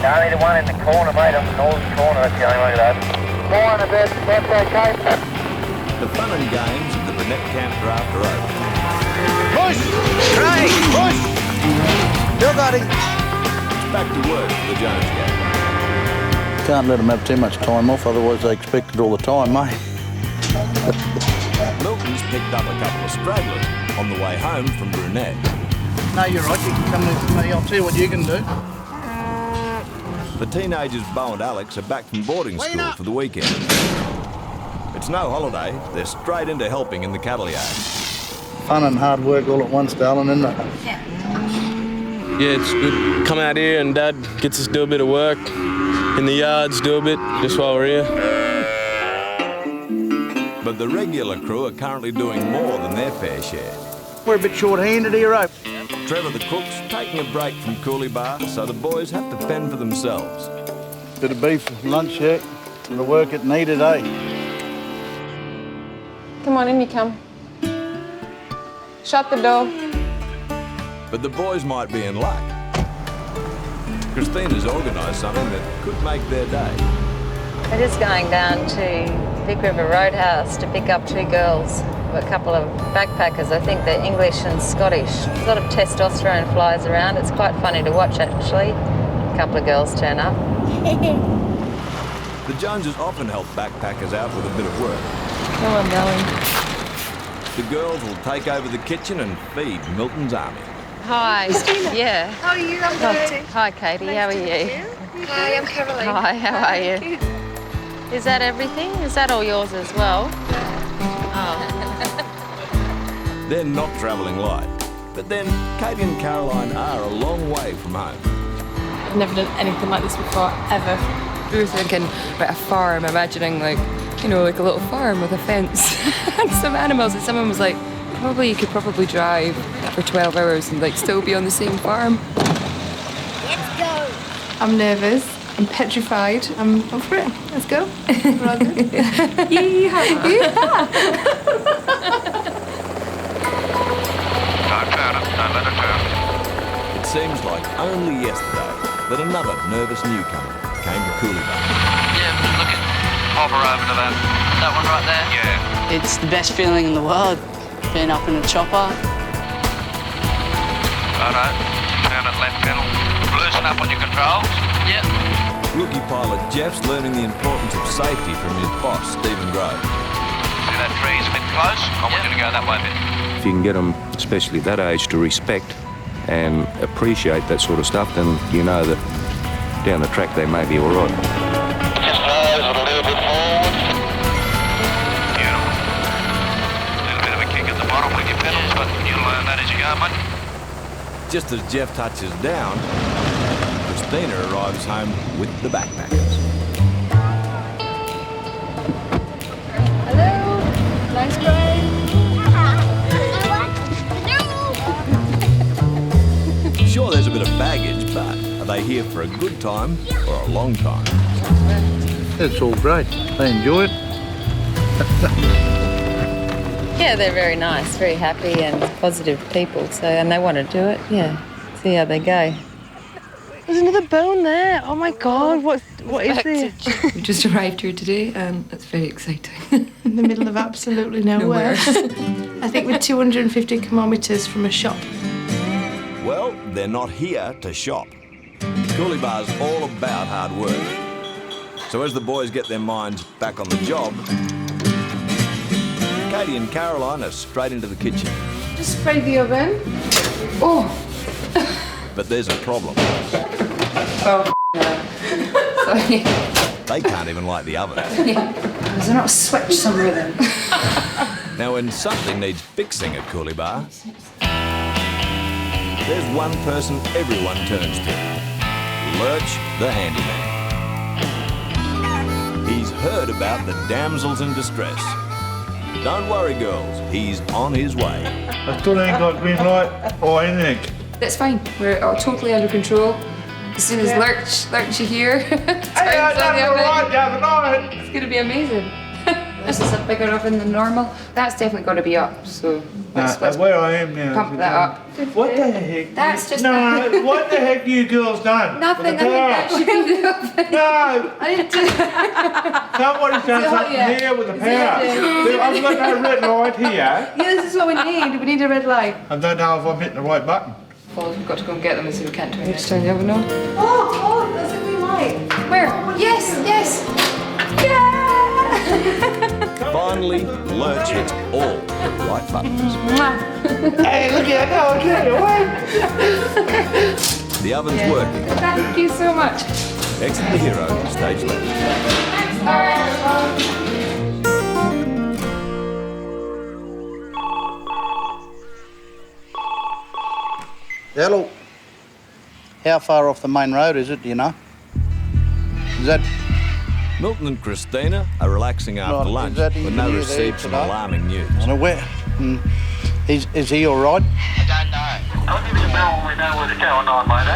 Only the one in the corner, mate, on the northern corner, that's the only way to that. More on a bit, that's okay. The fun and games of the Brunette camp draft are over. Push! Craig, push! Still got him. It's back to work for the Jones gang. Can't let them have too much time off, otherwise they expect it all the time, mate. Milton's picked up a couple of stragglers on the way home from Brunette. No, you're right, you can come with me, I'll see what you can do. The teenagers Bo and Alex are back from boarding school for the weekend. It's no holiday, they're straight into helping in the cattle yard. Fun and hard work all at once, darling, isn't it? Yeah, it's good. Come out here and Dad gets us to do a bit of work in the yards, do a bit, just while we're here. But the regular crew are currently doing more than their fair share. We're a bit short-handed here, Rope. Trevor the cook's taking a break from Coolie Bar, so the boys have to fend for themselves. Bit of beef for lunch, yeah. The work it needed, eh? Come on, in you come. Shut the door. But the boys might be in luck. Christina's organised something that could make their day. We're just going down to Big River Roadhouse to pick up two girls. A couple of backpackers, I think they're English and Scottish. A lot of testosterone flies around. It's quite funny to watch, actually. A couple of girls turn up. The Joneses often help backpackers out with a bit of work. Come on, darling. The girls will take over the kitchen and feed Milton's army. Hi. Christina. Yeah. How are you? I'm good. Hi, Katie. How are you? Hi, I'm Caroline. Hi, how are you? Is that everything? Is that all yours as well? Oh. They're not travelling light. But then, Katie and Caroline are a long way from home. I've never done anything like this before, ever. We were thinking about a farm, imagining like a little farm with a fence and some animals. And someone was like, you could probably drive for 12 hours and still be on the same farm. Let's go. I'm nervous. I'm petrified. I'm up for it. Let's go. Yeehaw. It seems like only yesterday that another nervous newcomer came to Coolie Bar. Yeah, look at hover over to that one right there. Yeah. It's the best feeling in the world, being up in a chopper. Righto, down at left pedal. Loosen up on your controls. Yep. Rookie pilot Jeff's learning the importance of safety from his boss, Stephen Grove. See that tree's a bit close? I want you to go that way a bit. If you can get them, especially at that age, to respect and appreciate that sort of stuff, then you know that down the track they may be all right. Just nose a little bit forward. Beautiful. A little bit of a kick at the bottom with your pedals, but you'll learn that as you go, mate. Just as Jeff touches down, Christina arrives home with the backpackers. Hello. Nice drive. Sure, there's a bit of baggage, but are they here for a good time or a long time? It's all great. They enjoy it. Yeah, they're very nice, very happy and positive people. And they want to do it. Yeah. See how they go. There's another bone there. Oh my God, what is this? We just arrived here today and it's very exciting. In the middle of absolutely nowhere. I think we're 250 kilometres from a shop. Well, they're not here to shop. Coolie Bar's all about hard work. So as the boys get their minds back on the job, Katie and Caroline are straight into the kitchen. Just spray the oven. Oh. But there's a problem. Oh, sorry. They can't even light the oven. Is there not a switch somewhere then? Now, when something needs fixing at Coolie Bar, there's one person everyone turns to. Lurch, the handyman. heard about the damsels in distress. Don't worry, girls, he's on his way. I still ain't got green light or anything. That's fine. We're totally under control. As soon as Lurch you hear, Hey, I done all right the other night. it's going to be amazing. Is this a bigger oven than normal? That's definitely got to be up. So let's where I am now. pump that up. What the heck? That's just no. What the heck you girls done? Nothing. With I the think that power? should be the oven. No. I didn't do. Somebody's done something here with the power. I've got no red light here. Yeah, this is what we need. We need a red light. I don't know if I'm hitting the right button. Well, we've got to go and get them and see if we can't do it. Just turn the oven on. Oh, there's a green light. Where? Yes. Yeah! Finally, Lurch hits all the right buttons. Hey, look at that. Okay, The oven's working. Thank you so much. Exit the hero, stage left. All right. Hello. How far off the main road is it, do you know? Is that... Milton and Christina are relaxing after lunch when they receive some alarming news. I know where. Is he all right? I don't know. I'll give you a bell when we know what's going on, mate.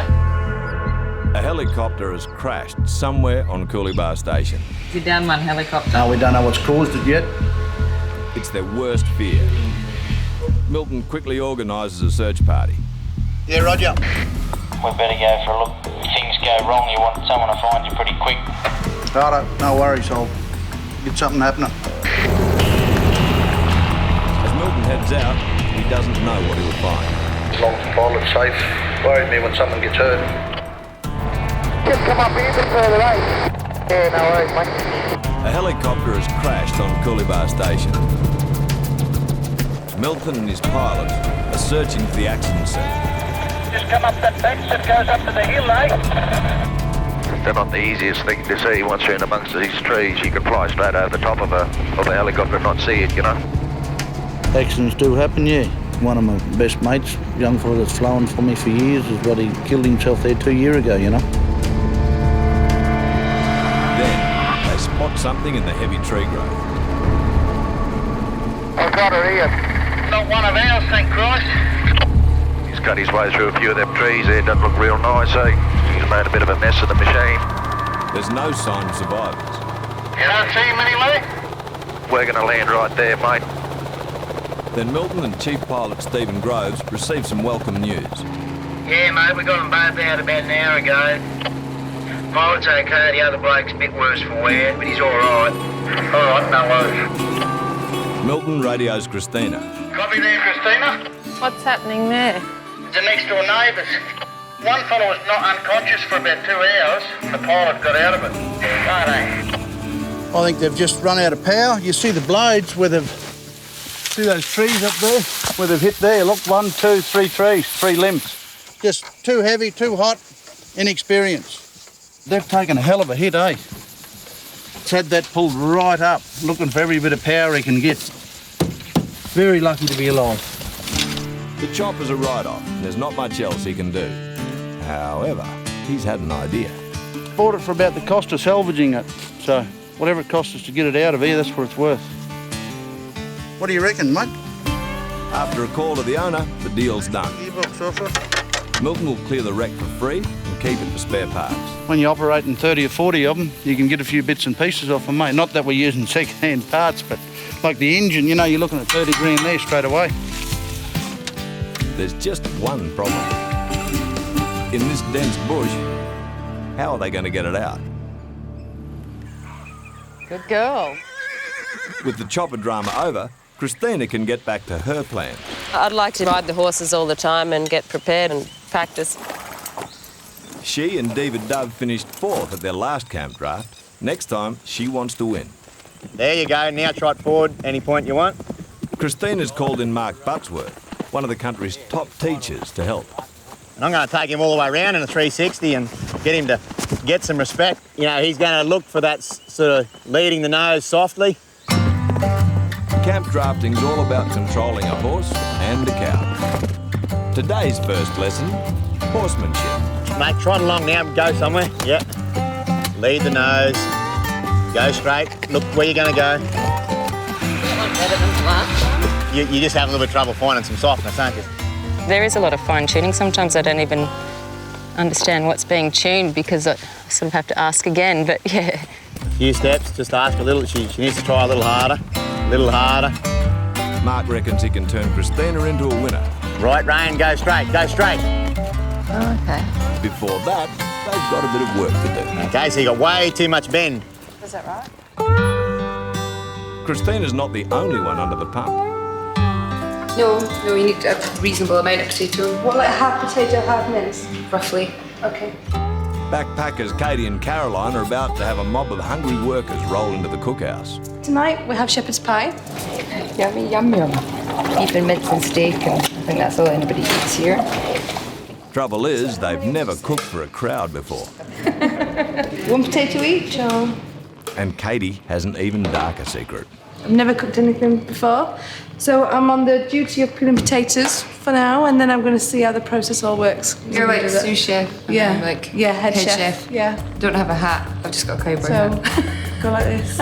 A helicopter has crashed somewhere on Coolabah Station. You down one helicopter? No, we don't know what's caused it yet. It's their worst fear. Milton quickly organises a search party. Yeah, Roger. We better go for a look. If things go wrong, you want someone to find you pretty quick. Righto, no worries, I'll get something happening. As Milton heads out, he doesn't know what he'll find. As long as the pilot's safe, worried me when someone gets hurt. Just come up here a bit further, eh? Yeah, no worries, mate. A helicopter has crashed on Coolabah Station. Milton and his pilot are searching for the accident scene. Just come up that fence that goes up to the hill, eh? They're not the easiest thing to see. Once you're in amongst these trees, you can fly straight over the top of a helicopter and not see it, you know. Accidents do happen, yeah. One of my best mates, young fella that's flown for me for years, is what he killed himself there 2 years ago, you know. Then they spot something in the heavy tree growth. I've got her here. Not one of ours, thank Christ. He's cut his way through a few of them trees there. Doesn't look real nice, eh? He's made a bit of a mess of the machine. There's no sign of survivors. You don't see him anyway? We're going to land right there, mate. Then Milton and Chief Pilot Stephen Groves receive some welcome news. Yeah, mate, we got them both out about an hour ago. Pilot's okay, the other bloke's a bit worse for wear, but he's all right. All right, no worries. Milton radios Christina. Copy there, Christina. What's happening there? The next door neighbours. One fellow was not unconscious for about 2 hours. The pilot got out of it. Righto. I think they've just run out of power. You see the blades where they've... See those trees up there? Where they've hit there. Look, 1, 2, 3 trees, 3 limbs. Just too heavy, too hot, inexperienced. They've taken a hell of a hit, eh? It's had that pulled right up, looking for every bit of power he can get. Very lucky to be alive. The chopper's a write-off. There's not much else he can do. However, he's had an idea. Bought it for about the cost of salvaging it. So whatever it costs us to get it out of here, that's what it's worth. What do you reckon, mate? After a call to the owner, the deal's done. Milton will clear the wreck for free and keep it for spare parts. When you're operating 30 or 40 of them, you can get a few bits and pieces off them, mate. Not that we're using second-hand parts, but like the engine, you know, you're looking at 30 grand there straight away. There's just one problem. In this dense bush, how are they going to get it out? Good girl. With the chopper drama over, Christina can get back to her plan. I'd like to ride the horses all the time and get prepared and practice. She and David Dove finished 4th at their last camp draft. Next time, she wants to win. There you go, now trot forward, any point you want. Christina's called in Mark Buttsworth, one of the country's top teachers, to help. And I'm going to take him all the way around in a 360 and get him to get some respect. You know, he's going to look for that sort of leading the nose softly. Camp drafting's all about controlling a horse and a cow. Today's first lesson, horsemanship. Mate, trot along now and go somewhere. Yep. Lead the nose. Go straight. Look where you're going to go. Better than flat. You just have a little bit of trouble finding some softness, aren't you? There is a lot of fine tuning. Sometimes I don't even understand what's being tuned because I sort of have to ask again, but yeah. A few steps, just ask a little. She needs to try a little harder. A little harder. Mark reckons he can turn Christina into a winner. Right, Rain, go straight, go straight. Oh, okay. Before that, they've got a bit of work to do. Okay, so you got way too much bend. Is that right? Christina's not the only one under the pump. No, you need a reasonable amount of potato. What, like half potato, half mince? Roughly. Okay. Backpackers Katie and Caroline are about to have a mob of hungry workers roll into the cookhouse. Tonight we have shepherd's pie. Yummy, yum, yum. Beef and mince and steak, and I think that's all anybody eats here. Trouble is, they've never cooked for a crowd before. One potato each, or? And Katie has an even darker secret. I've never cooked anything before, so I'm on the duty of peeling potatoes for now, and then I'm going to see how the process all works. You're like sous chef. Yeah. I'm like head chef. Yeah. Don't have a hat. I've just got a cowboy hat. Go like this.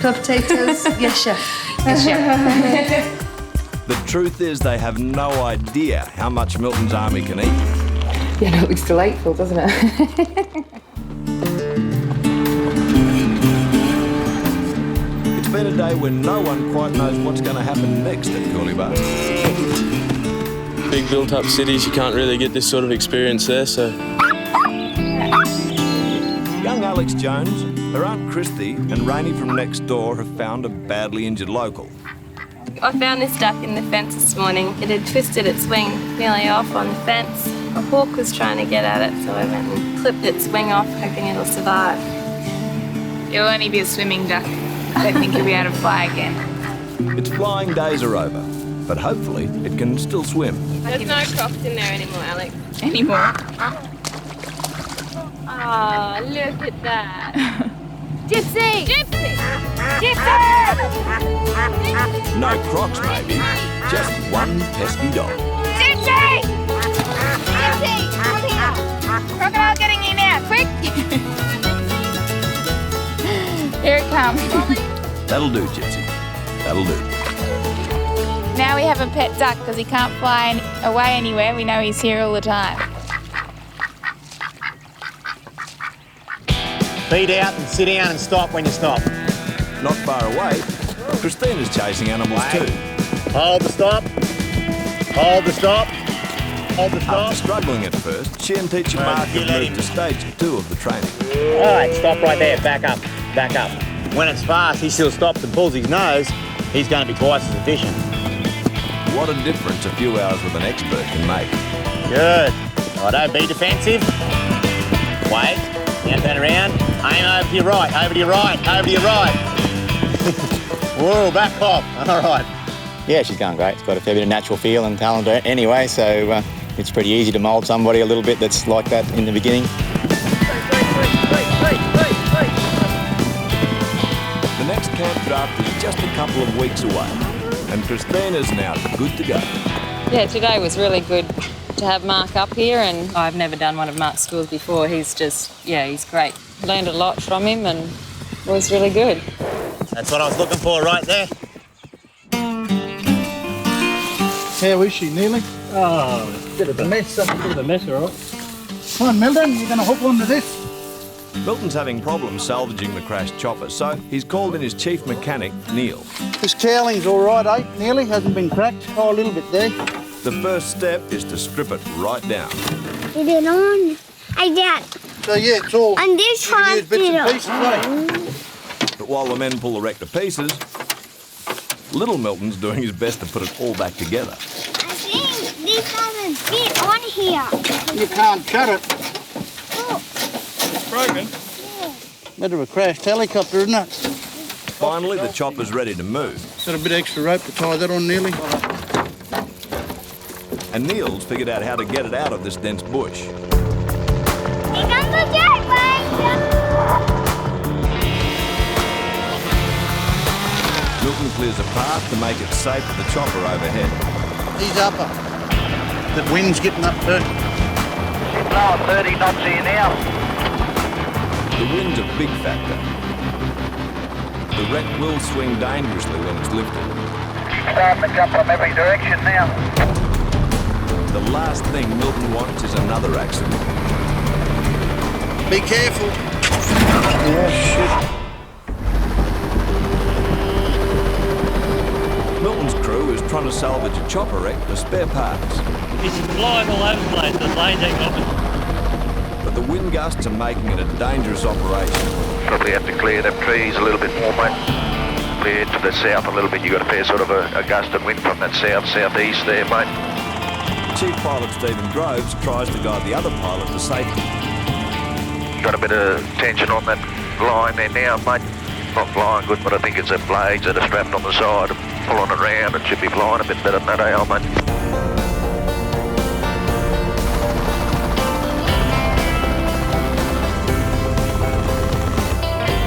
Peel potatoes. Yes, chef. Yes, chef. The truth is they have no idea how much Milton's army can eat. Yeah, no, it looks delightful, doesn't it? It's been a day when no one quite knows what's going to happen next at Killar. Big built-up cities, you can't really get this sort of experience there, so... Young Alex Jones, her Aunt Christy and Rainey from next door have found a badly injured local. I found this duck in the fence this morning. It had twisted its wing nearly off on the fence. A hawk was trying to get at it, so I went and clipped its wing off, hoping it'll survive. It'll only be a swimming duck. I don't think you'll be able to fly again. Its flying days are over, but hopefully it can still swim. There's no crocs in there anymore, Alex. Anymore? Oh, look at that. Gypsy! Gypsy! Gypsy! No crocs, maybe. Just one pesky dog. Gypsy! Gypsy! Come here! Crocodile getting you now, quick! Here it comes. That'll do, Gypsy. That'll do. Now we have a pet duck because he can't fly away anywhere. We know he's here all the time. Feet out and sit down and stop when you stop. Not far away, Christina's chasing animals too. Hold the stop. Hold the stop. Hold the stop. After struggling at first, she and teacher Mark have moved to stage 2 of the training. All right, stop right there. Back up. Back up. When it's fast, he still stops and pulls his nose. He's going to be twice as efficient. What a difference a few hours with an expert can make. Good. Righto, be defensive. Wait. Now turn around. Aim over to your right. Over to your right. Over to your right. Whoa, back pop. All right. Yeah, she's going great. She's got a fair bit of natural feel and talent anyway, so it's pretty easy to mould somebody a little bit that's like that in the beginning. The next camp draft is just a couple of weeks away, and Christina's now good to go. Yeah, today was really good to have Mark up here, and I've never done one of Mark's schools before. He's just, he's great. Learned a lot from him and was really good. That's what I was looking for right there. How is she, Neely? Oh, Bit of a mess. bit of a mess, all right. Come on, Milton, you're going to hook onto this. Milton's having problems salvaging the crashed chopper, so he's called in his chief mechanic, Neil. This cowling's all right, eh? Nearly hasn't been cracked. Oh, a little bit there. The first step is to strip it right down. Is it on? Like that. So, yeah, it's all... And this one, use bits and pieces, eh? But while the men pull the wreck to pieces, little Milton's doing his best to put it all back together. I think this has a bit on here. You can't cut it. Oh. It's broken. Bit of a crashed helicopter, isn't it? Finally, the chopper's ready to move. Got a bit extra rope to tie that on, Nearly. And Neil's figured out how to get it out of this dense bush. Milton clears a path to make it safe for the chopper overhead. He's upper. The wind's getting up too. It's blowing 30 knots here now. The wind's a big factor. the wreck will swing dangerously when it's lifted. Starting to jump from every direction now. The last thing Milton wants is another accident. Be careful. Oh, shit. Milton's crew is trying to salvage a chopper wreck for spare parts. It's flying all over the place, the plane's hanging off it. But the wind gusts are making it a dangerous operation. Probably have to clear them trees a little bit more, mate. Clear to the south a little bit. You've got a fair sort of a gust of wind from that south-southeast there, mate. Chief Pilot Stephen Groves tries to guide the other pilot to safety. Got a bit of tension on that line there now, mate. Not flying good, but I think it's the blades that are strapped on the side. Pulling it around, it should be flying a bit better than that, mate.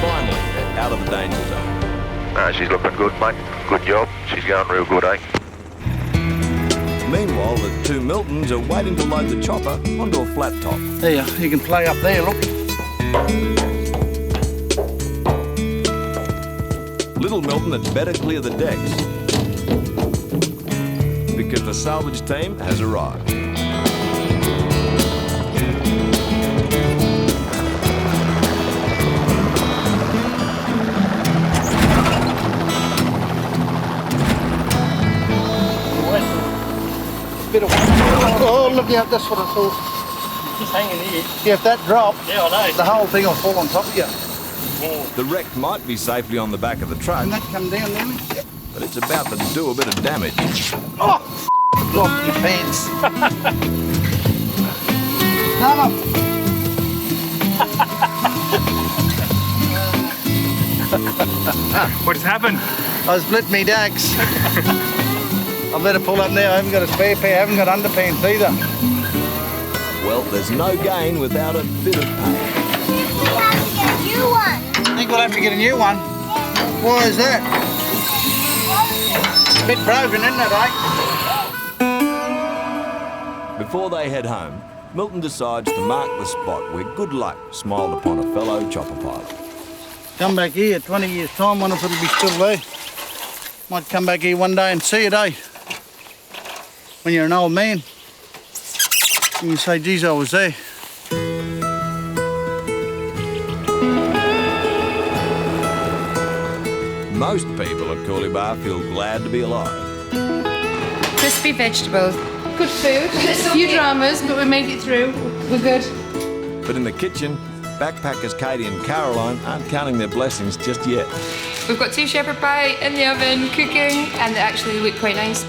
Finally, they're out of the danger zone. No, she's looking good, mate. Good job. She's going real good, eh? Meanwhile, the two Miltons are waiting to load the chopper onto a flat top. There, you can play up there, look. Little Milton had better clear the decks, because the salvage team has arrived. Bit of oh, look out, that's what I thought. Just hanging here. Yeah, if that dropped, Yeah, I know. the whole thing will fall on top of you. The wreck might be safely on the back of the truck, And that come down, didn't it? Yep. but it's about to do a bit of damage. Oh, off your pants. Come on. What has happened? I split me dax. I better pull up now. I haven't got a spare pair. I haven't got underpants either. Well, there's no gain without a bit of pain. I think we'll have to get a new one. Why is that? It's a bit broken, isn't it, eh? Before they head home, Milton decides to mark the spot where good luck smiled upon a fellow chopper pilot. Come back here 20 years' time, wonder if it'll be still there. Might come back here one day and see it, eh? When you're an old man. And you say, geez, I was there. Most people at Killar feel glad to be alive. Crispy vegetables. Good food. A few dramas, but we made it through. We're good. But in the kitchen, backpackers Katie and Caroline aren't counting their blessings just yet. We've got 2 shepherd pie in the oven cooking, and they actually look quite nice.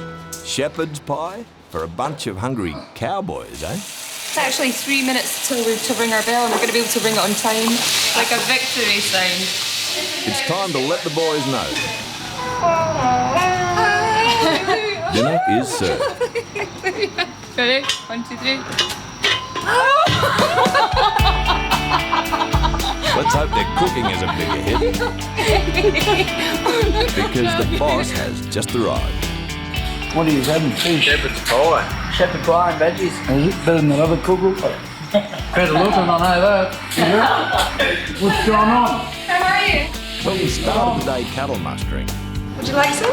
Shepherd's pie for a bunch of hungry cowboys, eh? It's actually 3 minutes till to ring our bell, and we're going to be able to ring it on time. Like a victory sign. It's time to let the boys know. Dinner is served. Ready? 1, 2, 3. Let's hope their cooking is a bigger hit. Because the boss has just arrived. What are you having? Fish? Shepherd's pie. Shepherd pie and veggies. Is it better than that other cook? Better looking, I know that. What's going on? How are you? Well, we started the day cattle mustering. Would you like some?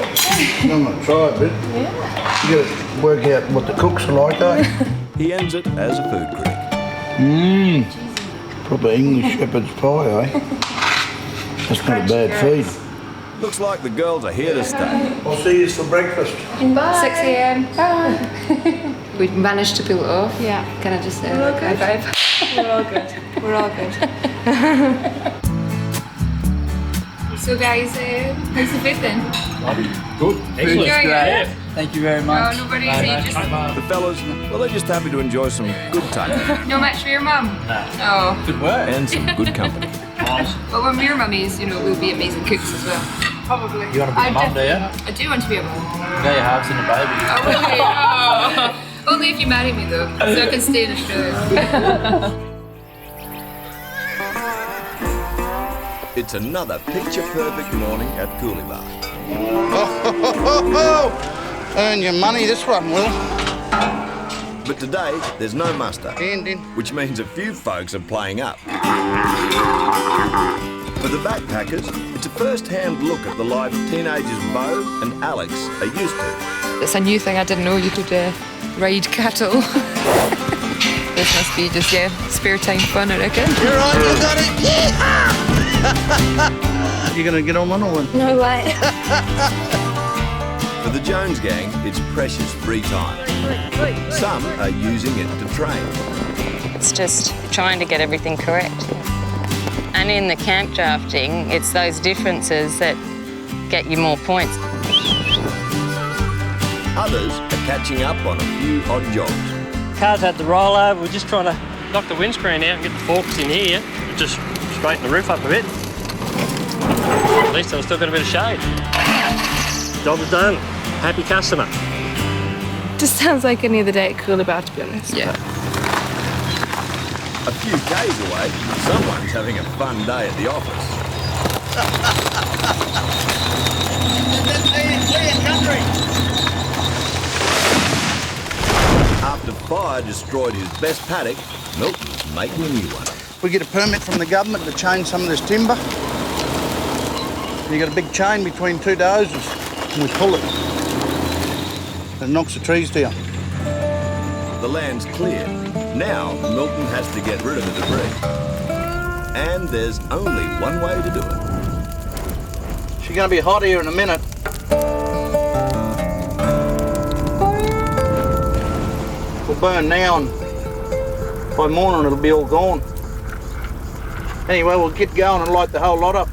I'm going to try a bit. Yeah. You got to work out what the cooks are like, eh? He ends it as a food critic. Proper English shepherd's pie, eh? That's not a bad feed. Looks like the girls are here to stay. I'll see you for breakfast. 6 a.m. Bye. We managed to pull it off. Yeah. Can I just say We're all high good. five? We're all good. We're all good. So guys, how's the food then? Good. Excellent. Yeah. Thank you very much. No, nobody. So you just, The fellas, well, they're just happy to enjoy some good time no match for your mum? No. Good work. and some good company. Well, when we're mummies, we'll be amazing cooks as well. Probably. You want to be a mum, do you? I do want to be a mum. You got your halves in the baby. Oh, really? Oh. Only if you marry me, though, so I can stay in Australia. It's another picture-perfect morning at Killar. Earn your money, this one will. But today, there's no muster, Ending. which means a few folks are playing up. For the backpackers, it's a first-hand look at the life teenagers Bo and Alex are used to. It's a new thing. I didn't know you could ride cattle. This must be just, spare time fun, I reckon. You're on, you got it! Yeehaw! You gonna get on one or what? No way. For the Jones gang, it's precious free time. Some are using it to train. It's just trying to get everything correct. And in the camp drafting, it's those differences that get you more points. Others are catching up on a few odd jobs. Car's had the rollover. We're just trying to knock the windscreen out and get the forks in here. Just straighten the roof up a bit. At least I've still got a bit of shade. Job's done. Happy customer. Just sounds like any other day at Killar, to be honest. Yeah. A few k's away, someone's having a fun day at the office. After fire destroyed his best paddock, Milton's making a new one. We get a permit from the government to change some of this timber. You got a big chain between two dozers, and we pull it. It knocks the trees down. The land's clear. Now Milton has to get rid of the debris. And there's only one way to do it. She's gonna be hot here in a minute. We'll burn now, and by morning it'll be all gone. Anyway, we'll get going and light the whole lot up.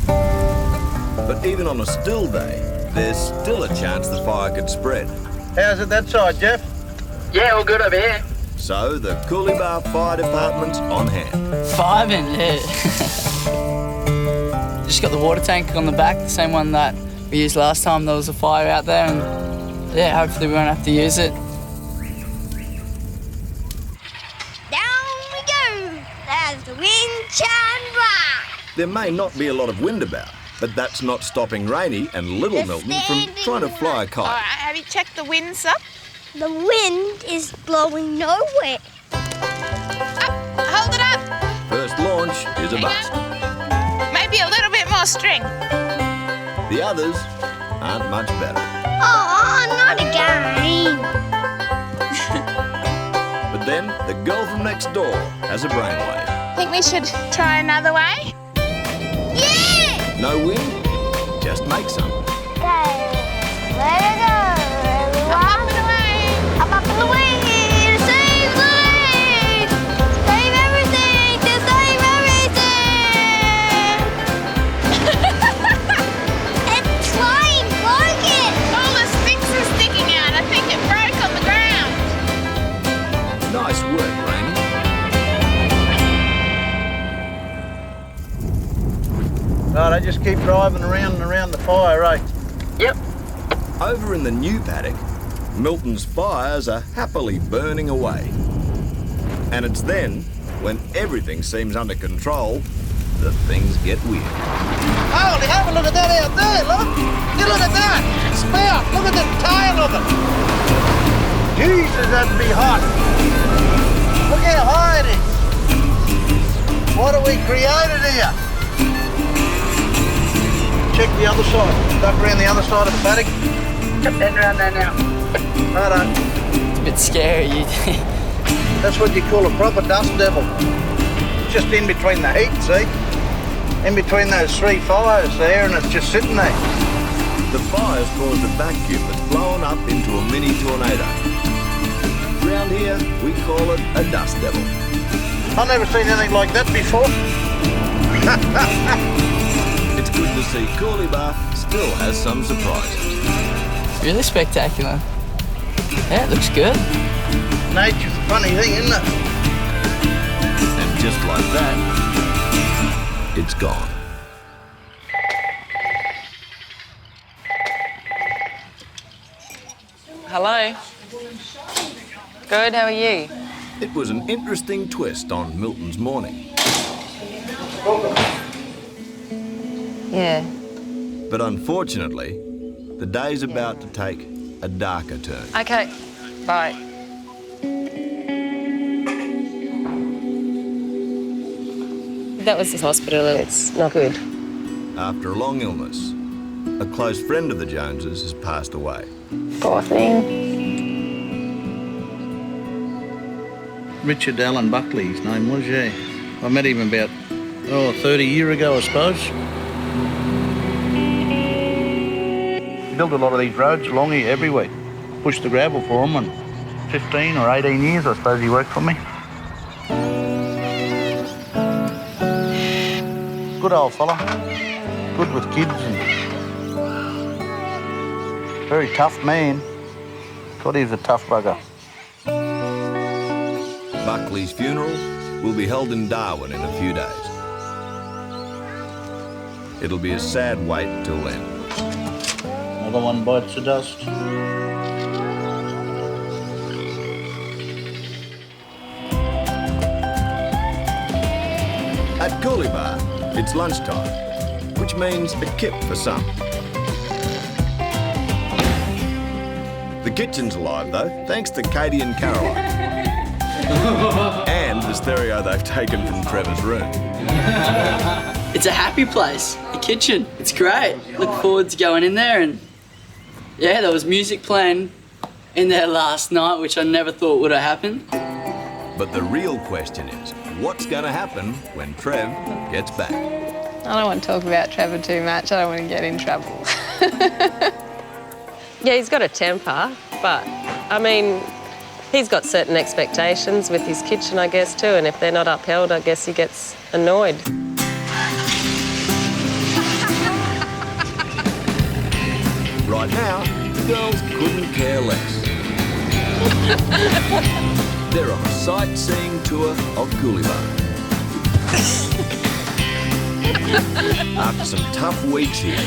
But even on a still day, there's still a chance the fire could spread. How's it that side, Jeff? Yeah, all good over here. So the Killar Fire Department's on hand. Fireman, yeah. Just got the water tank on the back, the same one that we used last time there was a fire out there, and yeah, hopefully we won't have to use it. Down we go as the wind chimes rock. There may not be a lot of wind about, but that's not stopping Rainey and Little Milton from trying to fly a kite. All right, have you checked the winds up? The wind is blowing nowhere. Hold it up. First launch is a bust. Maybe a little bit more string. The others aren't much better. Oh, not again. But then the girl from next door has a brainwave. Think we should try another way? Yeah! No wind? Just make some. Go. Let it go, everyone. Up and away. I'm up and away to save the lane. Save everything to save everything. It's flying, look it. All the sticks are sticking out. I think it broke on the ground. Nice work, Rainey. Right, I just keep driving around and around the fire, right? Yep. Over in the new paddock, Milton's fires are happily burning away. And it's then, when everything seems under control, that things get weird. Holy, have a look at that out there, look! You look at that! Spout! Look at the tail of it! Jesus, that'd be hot! Look how high it is! What have we created here? Check the other side. Duck around the other side of the paddock. Yep, head around there now. Righto. It's a bit scary. That's what you call a proper dust devil. Just in between the heat, see? In between those three fires there, and it's just sitting there. The fire's caused a vacuum that's blown up into a mini tornado. Round here, we call it a dust devil. I've never seen anything like that before. It's good to see Killar still has some surprises. Really spectacular. Yeah, it looks good. Nature's a funny thing, isn't it? And just like that, it's gone. Hello. Good, how are you? It was an interesting twist on Milton's morning. Yeah. But unfortunately, the day's about to take a darker turn. Okay, bye. that was the hospital. It's not good. After a long illness, a close friend of the Joneses has passed away. Poor thing. Richard Allen Buckley, his name was, yeah. I met him about, 30 years ago, I suppose. He built a lot of these roads along here everywhere. Pushed the gravel for him, and 15 or 18 years, I suppose, he worked for me. Good old fella. Good with kids and very tough man. Thought he was a tough bugger. Buckley's funeral will be held in Darwin in a few days. It'll be a sad wait till then. Another one bites the dust. At Killar, it's lunchtime, which means a kip for some. The kitchen's alive, though, thanks to Katie and Caroline. And the stereo they've taken from Trevor's room. It's a happy place, the kitchen. It's great. Look forward to going in there, and yeah, there was music playing in there last night, which I never thought would have happened. But the real question is, what's going to happen when Trev gets back? I don't want to talk about Trevor too much. I don't want to get in trouble. Yeah, he's got a temper, but, I mean, he's got certain expectations with his kitchen, I guess, too, and if they're not upheld, I guess he gets annoyed. Right now, the girls couldn't care less. They're on a sightseeing tour of Killar. After some tough weeks here,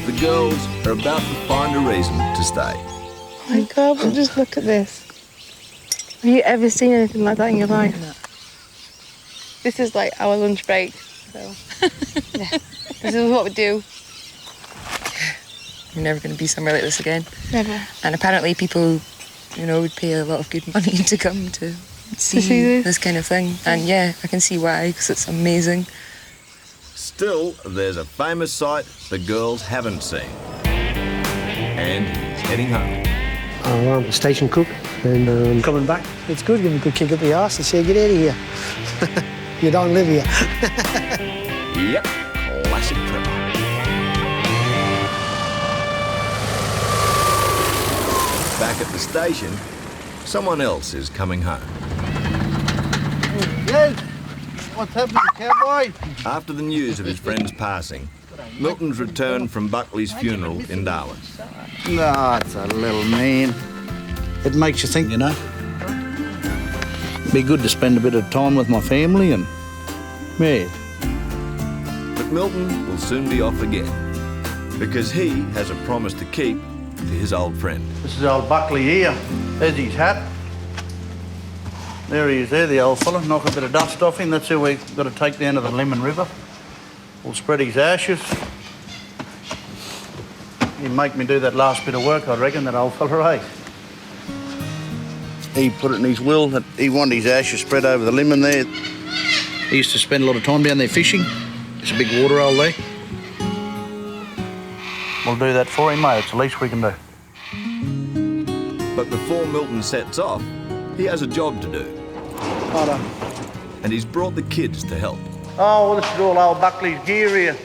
the girls are about to find a reason to stay. Oh my God, but just look at this. Have you ever seen anything like that in your life? No. This is like our lunch break, so yeah. This is what we do. We're never going to be somewhere like this again. Never. And apparently people, would pay a lot of good money to come to see this kind of thing. And yeah, I can see why, because it's amazing. Still, there's a famous sight the girls haven't seen. And he's heading home. I'm a station cook and coming back. It's good, give him a good kick up the arse and say, get out of here. You don't live here. Yep, classic Trevor. Back at the station, someone else is coming home. Yes. What's happening, cowboy? After the news of his friend's passing, Milton's returned from Buckley's funeral in Darwin. No, it's a little man. It makes you think, Be good to spend a bit of time with my family and, yeah. But Milton will soon be off again, because he has a promise to keep to his old friend. This is old Buckley here. There's his hat. There he is there, the old fella. Knock a bit of dust off him. That's who we've got to take down to the Lemon River. We'll spread his ashes. He'd make me do that last bit of work, I reckon, that old fella, eh? He put it in his will that he wanted his ashes spread over the lemon there. He used to spend a lot of time down there fishing. There's a big water hole there. We'll do that for him, mate. It's the least we can do. But before Milton sets off, he has a job to do. Righto. And he's brought the kids to help. Oh, well, this is all old Buckley's gear here.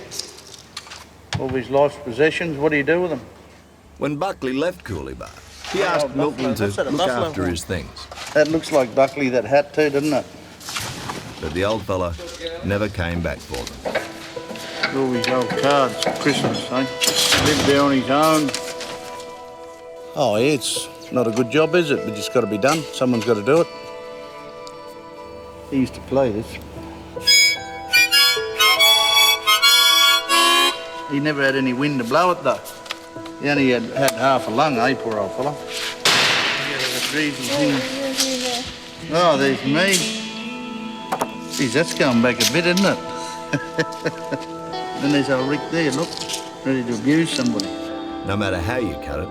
All his life's possessions. What do you do with them? When Buckley left Killar, he asked Milton to look after his things. That looks like Buckley, that hat too, doesn't it? But the old fella never came back for them. All his old cards for Christmas, eh? Lived there on his own. Oh, yeah, it's not a good job, is it? But it's got to be done. Someone's got to do it. He used to play this. He never had any wind to blow it, though. He only had half a lung, eh, poor old fella? Oh, there's me. Geez, that's going back a bit, isn't it? And there's old Rick there, look, ready to abuse somebody. No matter how you cut it,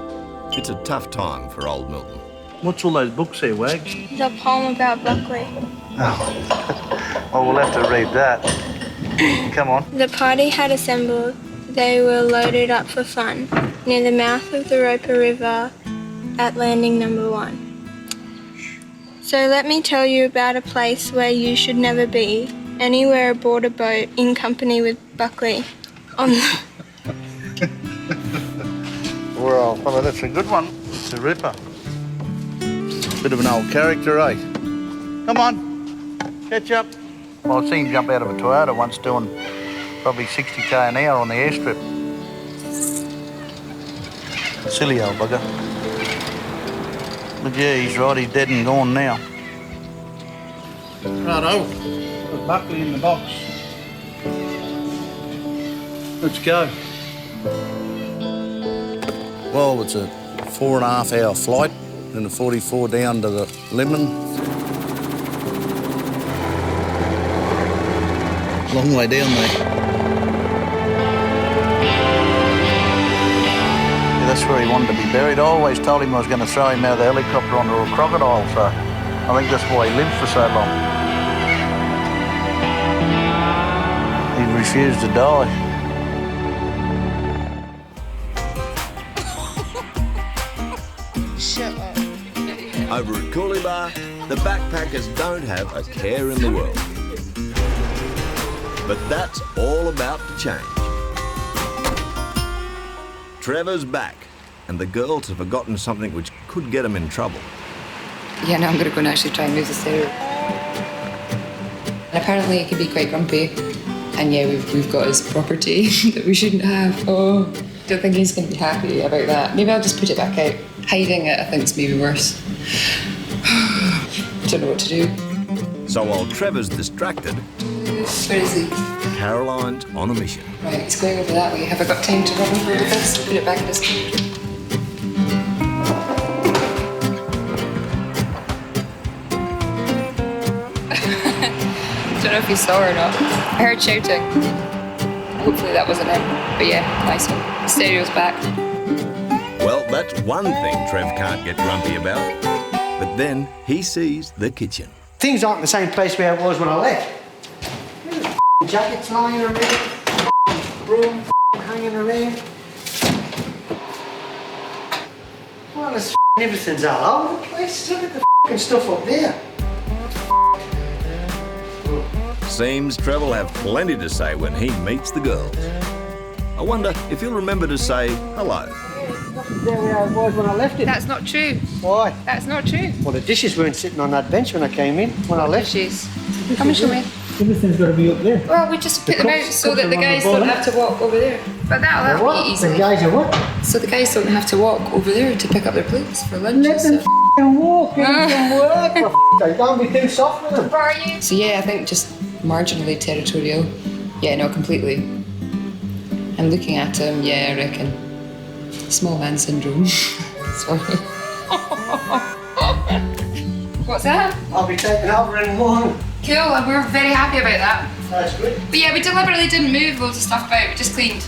it's a tough time for old Milton. What's all those books there, Wags? The poem about Buckley. Oh, well, we'll have to read that. Come on. The party had assembled. They were loaded up for fun near the mouth of the Roper River at landing number 1. So let me tell you about a place where you should never be, anywhere aboard a boat in company with Buckley on the... Well, fella, that's a good one. It's a ripper. Bit of an old character, eh? Come on, catch up. Well, I've seen him jump out of a Toyota once doing probably 60k an hour on the airstrip. Silly old bugger. But yeah, he's right, he's dead and gone now. Righto, got Buckley in the box. Let's go. Well, it's a 4.5 hour flight and a 44 down to the Lemon. Long way down there. Yeah, that's where he wanted to be buried. I always told him I was going to throw him out of the helicopter onto a crocodile, so I think that's why he lived for so long. He refused to die. Shut up. Over at Killar, the backpackers don't have a care in the world. But that's all about to change. Trevor's back, and the girls have forgotten something which could get them in trouble. Yeah, now I'm going to go and actually try and move the stereo. And apparently it can be quite grumpy. And yeah, we've got his property that we shouldn't have. Oh, don't think he's going to be happy about that. Maybe I'll just put it back out. Hiding it, I think, is maybe worse. Don't know what to do. So while Trevor's distracted, Where is he? Caroline's on a mission. Right, he's going over that way. Have I got time to run over the fence and put it back in his cage? Don't know if you saw or not. I heard shouting. Hopefully that wasn't him. But yeah, nice one. The stereo's back. Well, that's one thing Trev can't get grumpy about. But then he sees the kitchen. Things aren't in the same place where it was when I left. Jackets lying around, broom hanging around. Well, there's everything's all over the place. Look at the stuff up there. Seems Trev will have plenty to say when he meets the girls. I wonder if he'll remember to say hello. There where it was when I left it. That's not true. Why? That's not true. Well, the dishes weren't sitting on that bench when I came in, when I left. Dishes. Come and show me. Everything's got to be up there. Well, we just put them out so that the guys don't have to walk over there. But that'll be easy. The guys are what? So the guys don't have to walk over there to pick up their plates for lunch. Let them walk, let them work. Don't be too soft with them. Where are you? So yeah, I think just marginally territorial. Yeah, no, completely. And looking at him, yeah, I reckon small man syndrome. Sorry. What's that? I'll be taking over in the morning. Cool, and we're very happy about that. That's good. But yeah, we deliberately didn't move loads of stuff about, we just cleaned.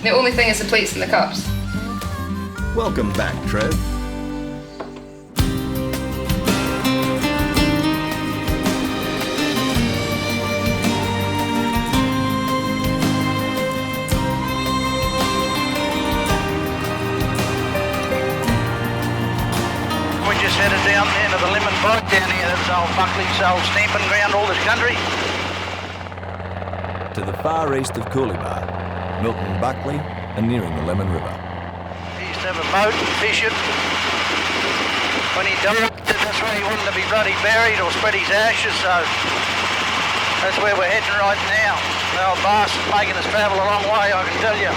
The only thing is the plates and the cups. Welcome back, Trev. Just headed down into the Lemon Bog down here. That's old Buckley's old stamping ground, all this country. To the far east of Killar, Milton Buckley are nearing the Lemon River. He used to have a boat and fish it. When he died, that's where he wanted to be bloody buried or spread his ashes, so that's where we're heading right now. The old bastard's making us travel a long way, I can tell you.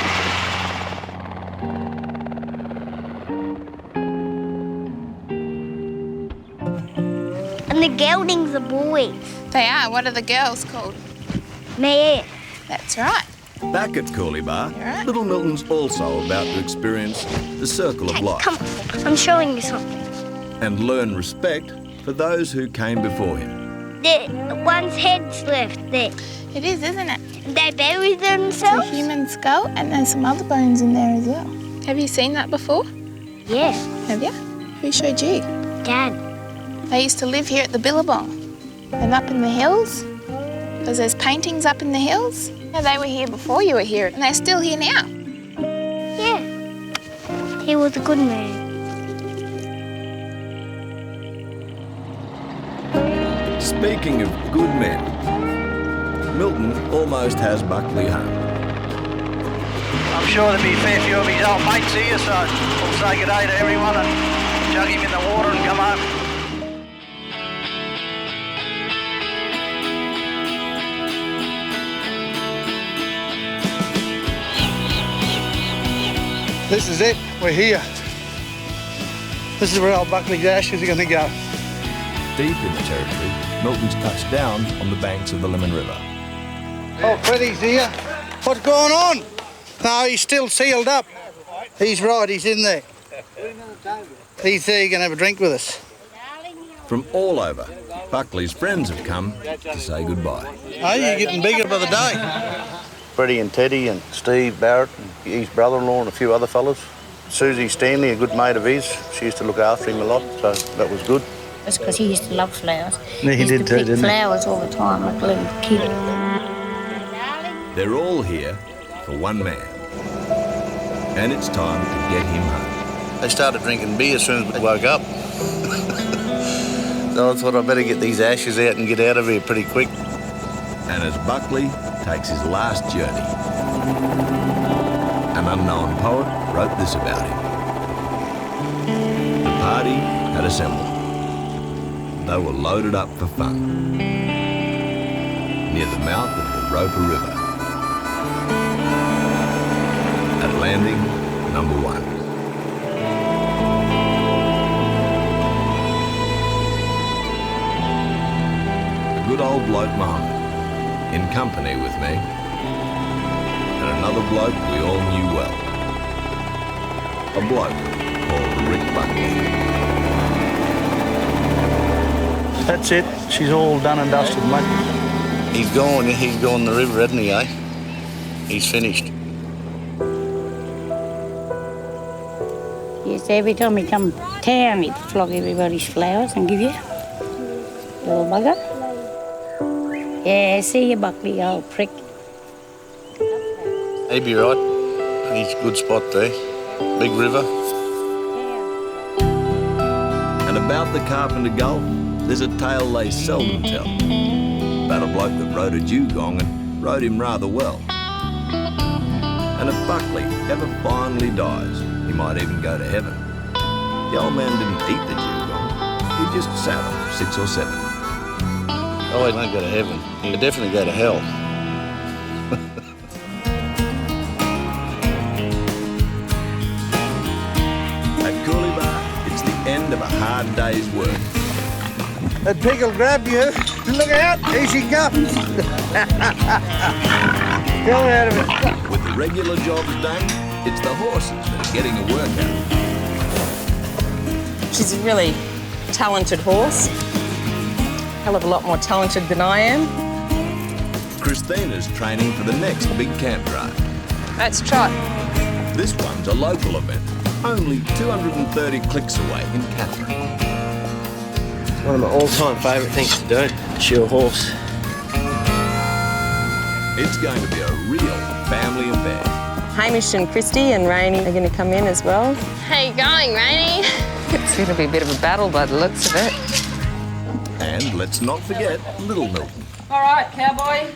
And the geldings are boys. They are. What are the girls called? Mare. That's right. Back at Killar, little Milton's also about to experience the circle of life. Come, I'm showing you something. And learn respect for those who came before him. One's head's left there. It is, isn't it? They bury themselves? It's a human skull, and there's some other bones in there as well. Have you seen that before? Yeah. Have you? Who showed you? Dad. They used to live here at the Billabong and up in the hills. because there's paintings up in the hills. Yeah, they were here before you were here, and they're still here now. Yeah. He was a good man. Speaking of good men, Milton almost has Buckley home. I'm sure there'll be a fair few of his old mates here, so we'll say good day to everyone and jug him in the water and come home. This is it, we're here. This is where old Buckley's ashes are going to go. Deep in the territory, Milton's touched down on the banks of the Lemon River. Oh, Freddie's here. What's going on? No, he's still sealed up. He's right, he's in there. He's there, you can have a drink with us. From all over, Buckley's friends have come to say goodbye. Oh, you're getting bigger by the day. Freddie and Teddy and Steve Barrett and his brother-in-law and a few other fellas. Susie Stanley, a good mate of his, she used to look after him a lot, so that was good. That's because he used to love flowers. Yeah, he did used to too, pick didn't he? flowers all the time like a little kid. They're all here for one man. And it's time to get him home. They started drinking beer as soon as we woke up. So I thought I'd better get these ashes out and get out of here pretty quick. And as Buckley takes his last journey, an unknown poet wrote this about him. The party had assembled. They were loaded up for fun near the mouth of the Roper River at landing number 1. A good old bloke Mohammed, in company with me, and another bloke we all knew well. A bloke called Rick Buckley. That's it. She's all done and dusted, mate. He's gone the river, hasn't he, eh? He's finished. Yes, every time he come to town, he'd flog everybody's flowers and give you. Little bugger. Yeah, see you, Buckley, you old prick. He'd be right. He's a good spot there. Big river. And about the Carpenter Gulf, there's a tale they seldom tell. About a bloke that rode a dugong and rode him rather well. And if Buckley ever finally dies, he might even go to heaven. The old man didn't eat the dugong, he just sat on 6 or 7. Oh, he won't go to heaven. He'll definitely go to hell. At Coolibah, it's the end of a hard day's work. That pig will grab you. Look out, here she comes. Get out of it. With the regular jobs done, it's the horses that are getting a workout. She's a really talented horse. Hell of a lot more talented than I am. Christina's training for the next big camp drive. Let's trot. This one's a local event, only 230 clicks away in Catherine. One of my all-time favourite things to do, shoe a horse. It's going to be a real family affair. Hamish and Christy and Rainey are going to come in as well. How you going, Rainey? It's going to be a bit of a battle by the looks of it. And let's not forget Little Milton. All right, cowboy.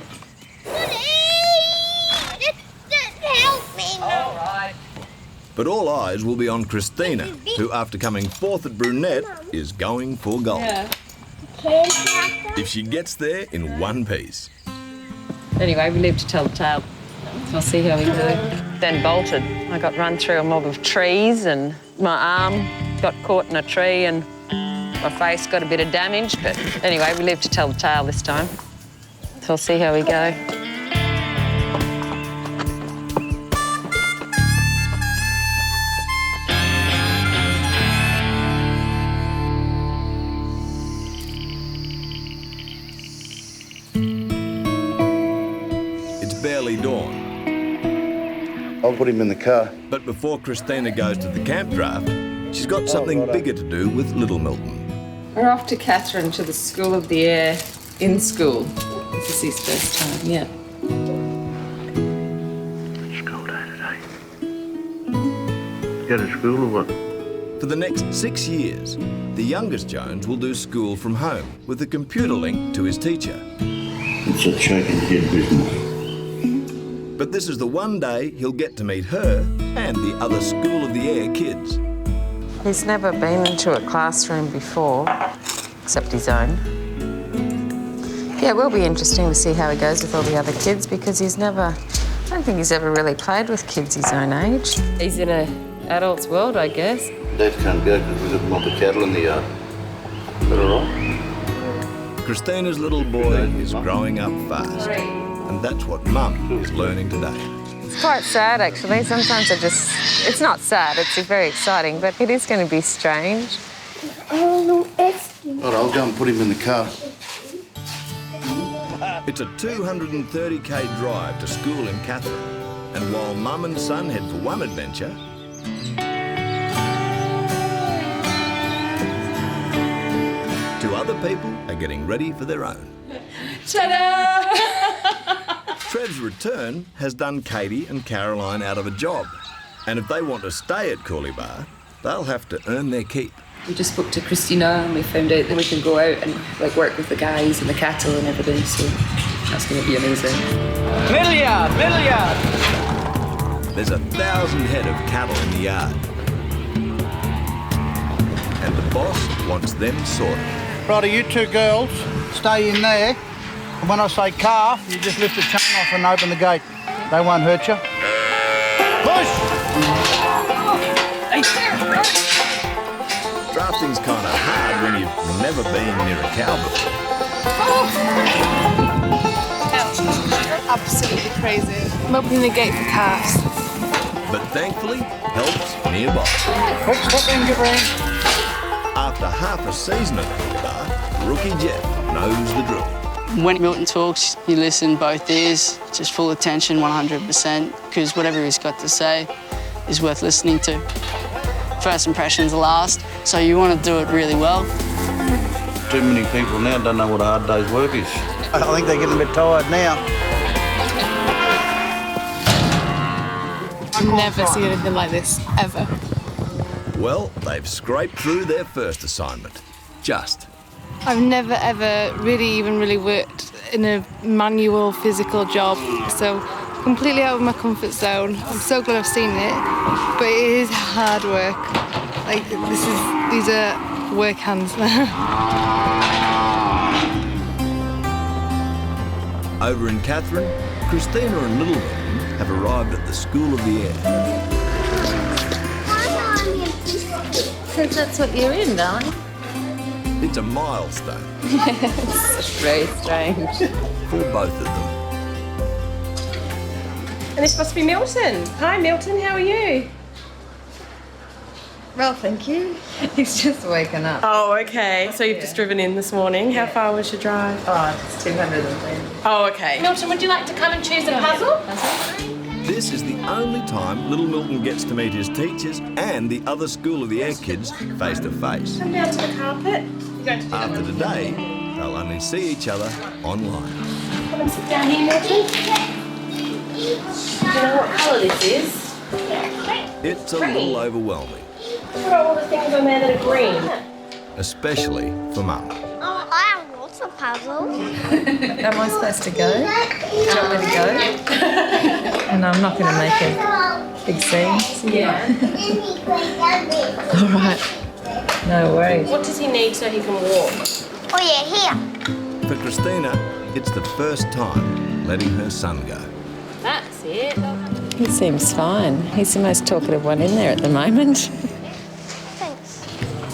Help me. All right. But all eyes will be on Christina, who, after coming fourth at Brunette, is going for gold. Yeah. If she gets there in one piece. Anyway, we live to tell the tale. I'll see how we do. Then bolted. I got run through a mob of trees and my arm got caught in a tree and my face got a bit of damage. But anyway, we live to tell the tale this time. So I'll see how we go. It's barely dawn. I'll put him in the car. But before Christina goes to the camp draft, she's got something bigger to do with Little Milton. We're off to Catherine to the School of the Air in school. This is his first time, yeah. School day today. Go to school or what? For the next 6 years, the youngest Jones will do school from home with a computer link to his teacher. It's a shaking head business. But this is the one day he'll get to meet her and the other School of the Air kids. He's never been into a classroom before, except his own. Yeah, it will be interesting to see how he goes with all the other kids because I don't think he's ever really played with kids his own age. He's in an adult's world, I guess. Dad can't go because we've got a mob of cattle in the yard. Is that all right? Christina's little boy is growing up fast, and that's what Mum is learning today. It's quite sad, actually. Sometimes it's not sad, it's very exciting, but it is going to be strange. All right, I'll go and put him in the car. It's a 230k drive to school in Catherine, and while Mum and son head for one adventure, two other people are getting ready for their own. Ta-da! Trev's return has done Katie and Caroline out of a job, and if they want to stay at Coolibah, they'll have to earn their keep. We just spoke to Christina and we found out that we can go out and work with the guys and the cattle and everything, so that's going to be amazing. Middle yard, middle yard. There's 1,000 head of cattle in the yard, and the boss wants them sorted. Righto, you two girls, stay in there. And when I say calf, you just lift the chain off and open the gate. They won't hurt you. Push! Drafting's kind of hard when you've never been near a cow before. Absolutely crazy. I'm opening the gate for calves. But thankfully, help's nearby. Quick, step in, Gabriel. After half a season at Killar, rookie Jeff knows the drill. When Milton talks, you listen both ears, just full attention 100%, because whatever he's got to say is worth listening to. First impressions last, so you want to do it really well. Too many people now don't know what a hard day's work is. I think they're getting a bit tired now. I've never seen anything like this, ever. Well, they've scraped through their first assignment. Just. I've never, ever really worked in a manual, physical job, so completely out of my comfort zone. I'm so glad I've seen it, but it is hard work. These are work hands. Over in Catherine, Christina and Little Milton have arrived at the School of the Air. Since that's what you're in, darling. It's a milestone. It's very strange. For both of them. And this must be Milton. Hi Milton, how are you? Well, thank you. He's just woken up. Oh, okay. So you've just driven in this morning. How far was your drive? Oh, it's 210. Oh, okay. Milton, would you like to come and choose a puzzle? This is the only time Little Milton gets to meet his teachers and the other School of the Air kids face to face. Come down to the carpet. After today, they'll only see each other online. Come and sit down here, Milton. Do you know what colour this is? It's a little overwhelming, What are all the things on there that are green? especially for Mum. Oh, I have lots of puzzles. Am I supposed to go? Do you want me to go? And I'm not going to make a big scene. Yeah. All right. No worries. What does he need so he can walk? Oh yeah, here. For Christina, it's the first time letting her son go. That's it. He seems fine. He's the most talkative one in there at the moment. Thanks.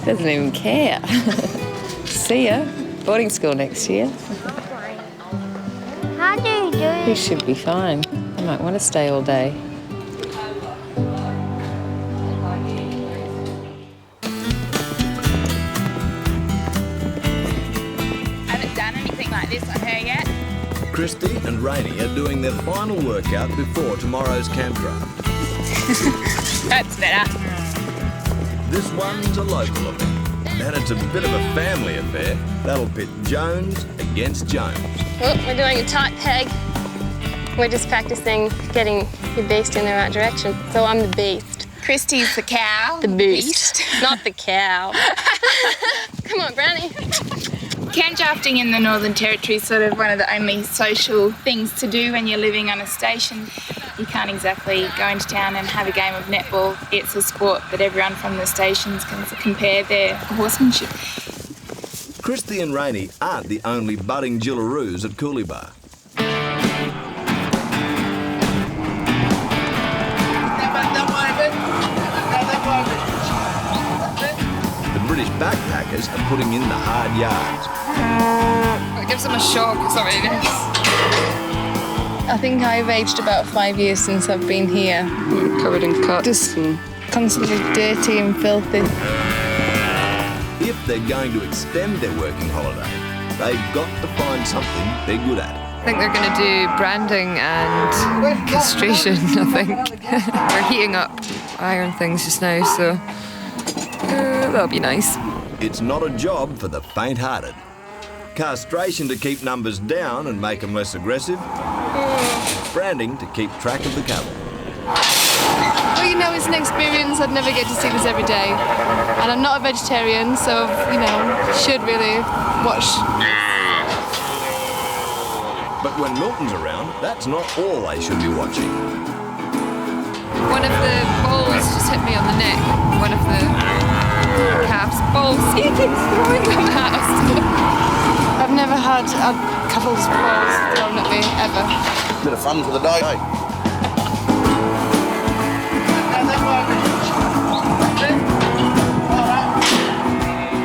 Doesn't even care. See ya. Boarding school next year. How do you do He it? should be fine. I might want to stay all day. Haven't done anything like this on her yet. Christy and Rainey are doing their final workout before tomorrow's camp drive. That's better. This one's a local event. And it's a bit of a family affair. That'll pit Jones against Jones. Oh, we're doing a tight peg. We're just practicing getting your beast in the right direction. So I'm the beast. Christy's the cow. The beast. Not the cow. Come on, Brownie. Camp drafting in the Northern Territory is sort of one of the only social things to do when you're living on a station. You can't exactly go into town and have a game of netball. It's a sport that everyone from the stations can compare their horsemanship. Christy and Rainey aren't the only budding Jillaroos at Coolabah. The British backpackers are putting in the hard yards. It gives them a shock, it's not really nice. I think I've aged about 5 years since I've been here. Covered in cuts. Just constantly dirty and filthy. If they're going to extend their working holiday, they've got to find something they're good at. I think they're going to do branding and castration, I think. We're heating up iron things just now, so that'll be nice. It's not a job for the faint-hearted. Castration to keep numbers down and make them less aggressive. Branding to keep track of the cattle. Well, you know, it's an experience. I'd never get to see this every day. And I'm not a vegetarian, so, you know, should really watch. But when Milton's around, that's not all they should be watching. One of the balls just hit me on the neck. One of the calf's balls. He keeps throwing them at us. I've never had a couple's balls thrown at me, ever. Bit of fun for the day, eh?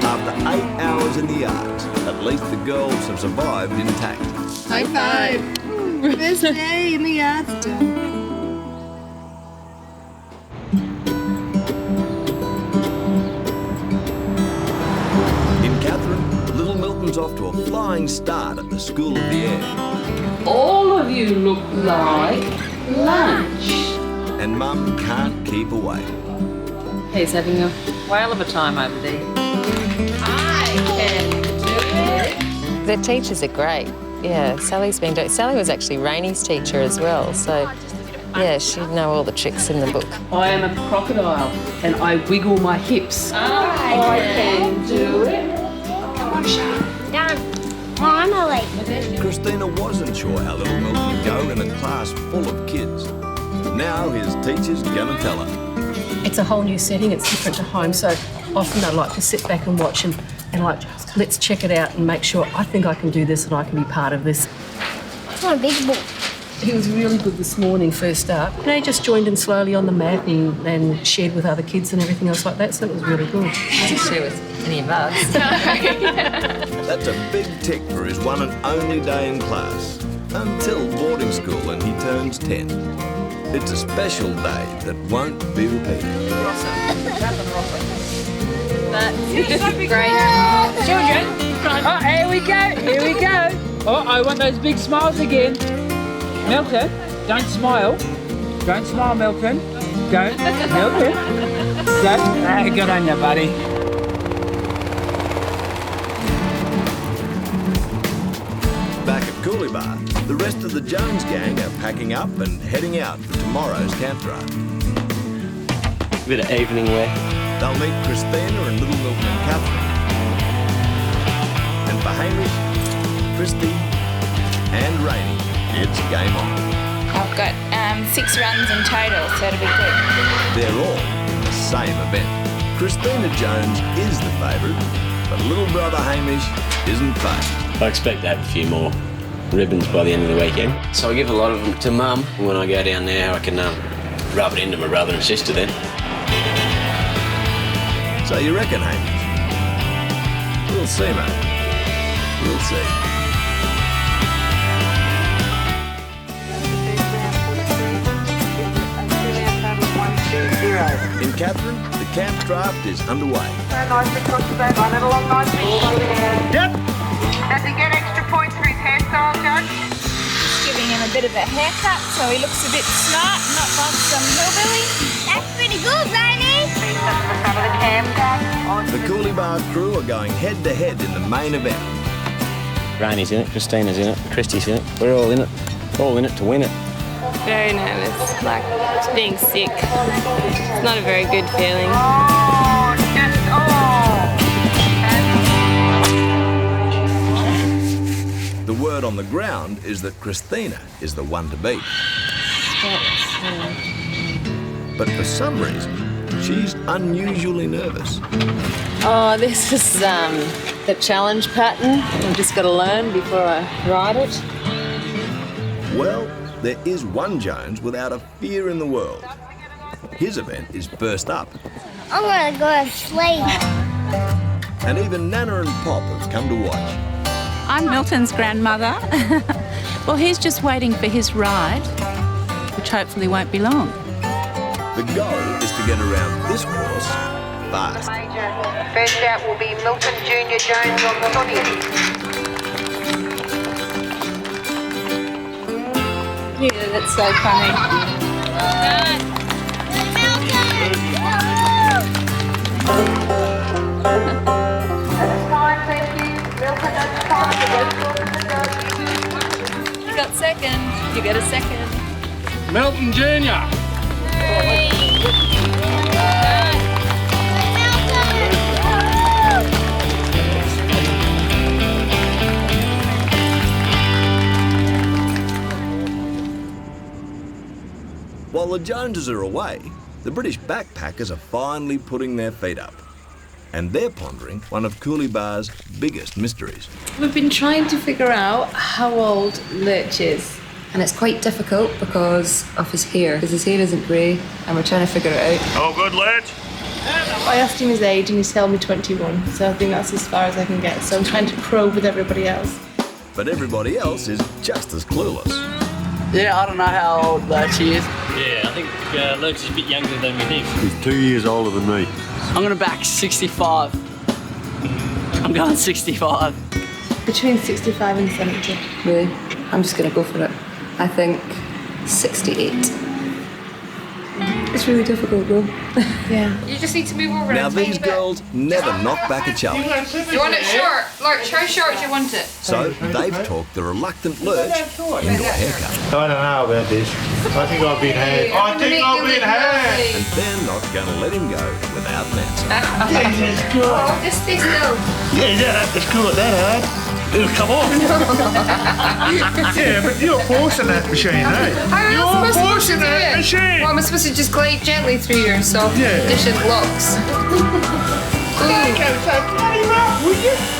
After 8 hours in the yards, at least the girls have survived intact. High five. Best day in the yard still. Off to a flying start at the School of the Air. All of you look like lunch. And Mum can't keep away. He's having a whale of a time over there. I can do it. Their teachers are great. Yeah, Sally was actually Rainey's teacher as well, so yeah, she'd know all the tricks in the book. I am a crocodile and I wiggle my hips. I can do it. Come on, Sean. Done. Finally. Christina wasn't sure how little Milton would go in a class full of kids. Now his teacher's gonna tell her. It's a whole new setting, it's different to home, so often I like to sit back and watch and like, let's check it out and make sure I think I can do this and I can be part of this. It's not a big book. He was really good this morning, first up. He just joined in slowly on the mat and shared with other kids and everything else like that, so it was really good. He didn't share with any of us. That's a big tick for his one and only day in class. Until boarding school and he turns 10. It's a special day that won't be repeated. Great. Children. Oh, here we go. Oh, I want those big smiles again. Milton, don't smile. Don't smile, Milton. Don't. Milton. Don't. Good on you, buddy. Back at Coolabah, the rest of the Jones gang are packing up and heading out for tomorrow's camp draft. Bit of evening wear. They'll meet Christina and little Milton and Catherine. And for Hamish, Christy and Rainey, it's game on. I've got 6 runs in total, so it'll be good. They're all in the same event. Christina Jones is the favourite, but little brother Hamish isn't phased. I expect to have a few more ribbons by the end of the weekend. So I give a lot of them to Mum. When I go down there, I can rub it into my brother and sister then. So you reckon, Hamish? We'll see, mate. We'll see. In Catherine, the camp draft is underway. Yep. Does he get extra points for his hairstyle, Judge? Just giving him a bit of a haircut so he looks a bit smart, not like some hillbilly. That's pretty good, Rainy. The Coolie Bar crew are going head-to-head in the main event. Rainy's in it, Christina's in it, Christy's in it. We're all in it. All in it to win it. Very nervous, like being sick. It's not a very good feeling. The word on the ground is that Christina is the one to beat. But for some reason, she's unusually nervous. Oh, this is the challenge pattern. I've just got to learn before I ride it. Well, there is one Jones without a fear in the world. His event is first up. I'm gonna go to sleep. And even Nana and Pop have come to watch. I'm Milton's grandmother. Well, he's just waiting for his ride, which hopefully won't be long. The goal is to get around this course fast. First out will be Milton Jr. Jones on the 20th. Yeah, that's so funny. You got second. You get a second. Milton Jr. While the Joneses are away, the British backpackers are finally putting their feet up. And they're pondering one of Coolie Bar's biggest mysteries. We've been trying to figure out how old Lurch is. And it's quite difficult because of his hair, because his hair isn't grey, and we're trying to figure it out. Oh, good, Lurch. I asked him his age and he's told me 21, so I think that's as far as I can get. So I'm trying to probe with everybody else. But everybody else is just as clueless. Yeah, I don't know how old Lurch is. Yeah, I think Lurch is a bit younger than we think. He's 2 years older than me. I'm gonna back 65. I'm going 65. Between 65 and 70. Really? I'm just going to go for it. I think 68. It's really difficult, though. Yeah. You just need to move over. Now these girls never knock back a challenge. You want it short? Lurch, how short do you want it? So they've talked the reluctant Lurch into a haircut. I don't know about this. I think I've been had. I think I've been had. And they're not going to let him go without an answer. Jesus Christ. Oh, just stay still. Yeah, you don't have to screw it that hard. It'll come off. Yeah, but you're forcing that machine, eh? How You're am I supposed to forcing do that it? machine. Well, am I supposed to just glide gently through your soft conditioned locks?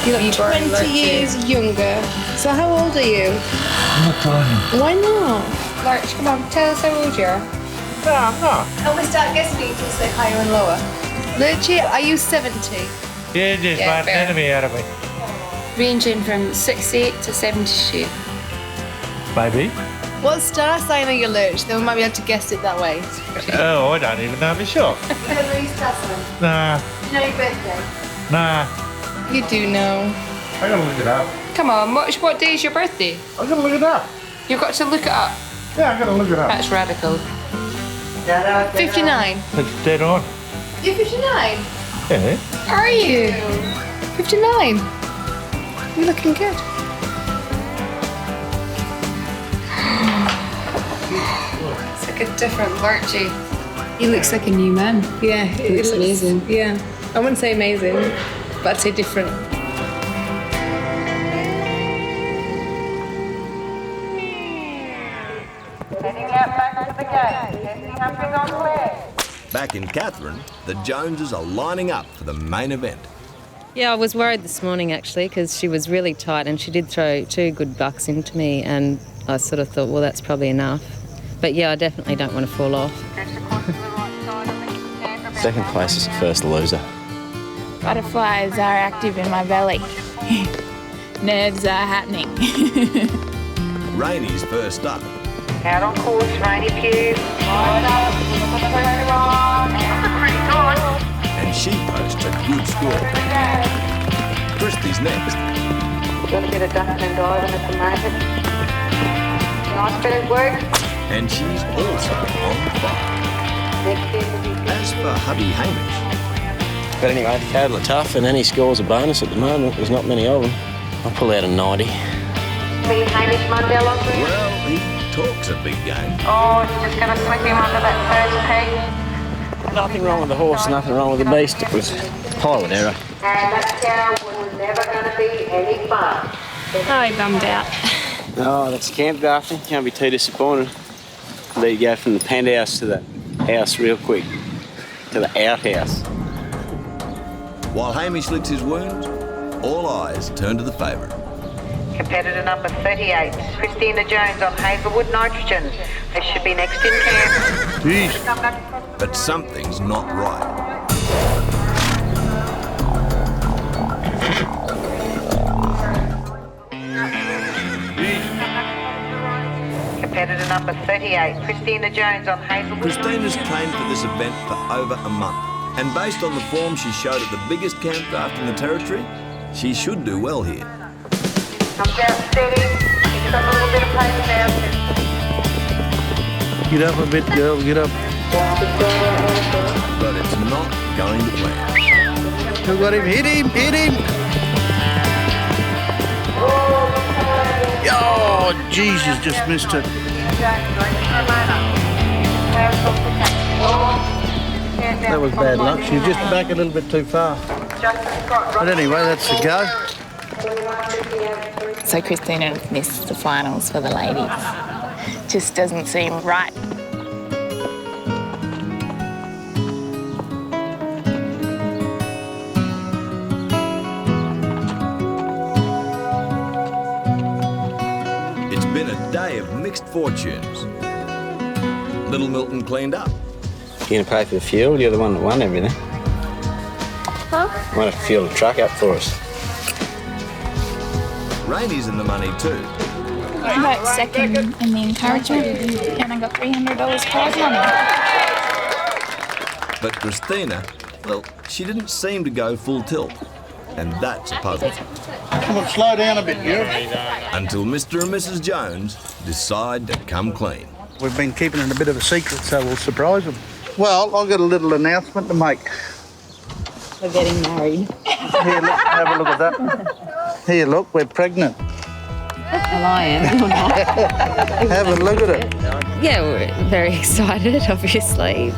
You look 20 years younger. So how old are you? I'm not telling you. Why not? Lurch, come on, tell us how old you are. No, I'm not. And we start guessing, you can say higher and lower. Lurchie, are you 70? Yeah, just made an enemy out of me. Ranging from 68 to 72. Maybe. What star sign are you, Lurch? Then we might be able to guess it that way. Oh, I don't even know myself. Nah, You know your birthday? nah. You do know. I gotta look it up. Come on, what day is your birthday? I gotta look it up. You've got to look it up. Yeah, I gotta look it up. That's radical. 59. It's dead on. You're 59? Yeah. Are you? 59. You're looking good. It's like a different Lurchie. He looks like a new man. Yeah, it looks amazing. Yeah, I wouldn't say amazing, but I'd say different. Back in Catherine, the Joneses are lining up for the main event. Yeah, I was worried this morning actually because she was really tight and she did throw 2 good bucks into me and I sort of thought, well, that's probably enough. But yeah, I definitely don't want to fall off. Second place is the first loser. Butterflies are active in my belly. Nerves are happening. Rainy's first up. Out on course, Rainy Pugh. And she posts a good score. Christy's next. Got a bit of ducking and diving at the moment. Nice bit of work. And she's also on fire. Next in will be for hubby Hamish. But anyway, the cattle are tough, and any score's a bonus at the moment. There's not many of them. I'll pull out a 90. Hamish Mundell on there? Well, he talks a big game. Oh, it's just going to slip him under that first peg. Nothing wrong with the horse, nothing wrong with the beast. It was pilot error. And that cow was never going to be any fun. Oh, he bummed out. Oh, that's camp, Daphne. Can't be too disappointed. Let you go from the penthouse to the house real quick. To the outhouse. While Hamish licks his wounds, all eyes turn to the favourite. Competitor number 38, Christina Jones on Hazelwood Nitrogen. This should be next in camp. Jeez. But something's not right. Competitor number 38, Christina Jones on Hazelwood. Christina's trained for this event for over a month. And based on the form she showed at the biggest campcraft in the territory, she should do well here. Comes out steady. He's got a little bit of pace now. Get up a bit, girl, get up. But it's not going to plan. We've got him, hit him, hit him. Oh, Jesus, just missed it. That was bad luck. She was just back a little bit too far. But anyway, that's the go. So Christina missed the finals for the ladies. Just doesn't seem right. It's been a day of mixed fortunes. Little Milton cleaned up. You gonna pay for the fuel? You're the one that won everything. Huh? You want to fuel the truck up for us? Rainy's in the money too. I got second in the encouragement and I got $300 prize money. But Christina, well, she didn't seem to go full tilt. And that's a puzzle. Come on, slow down a bit, girl. Until Mr. and Mrs. Jones decide to come clean. We've been keeping it a bit of a secret, so we'll surprise them. Well, I've got a little announcement to make. We're getting married. Here, look, have a look at that. Here, look, we're pregnant. Well, I am. Have a look at it. Yeah, we're very excited, obviously. Is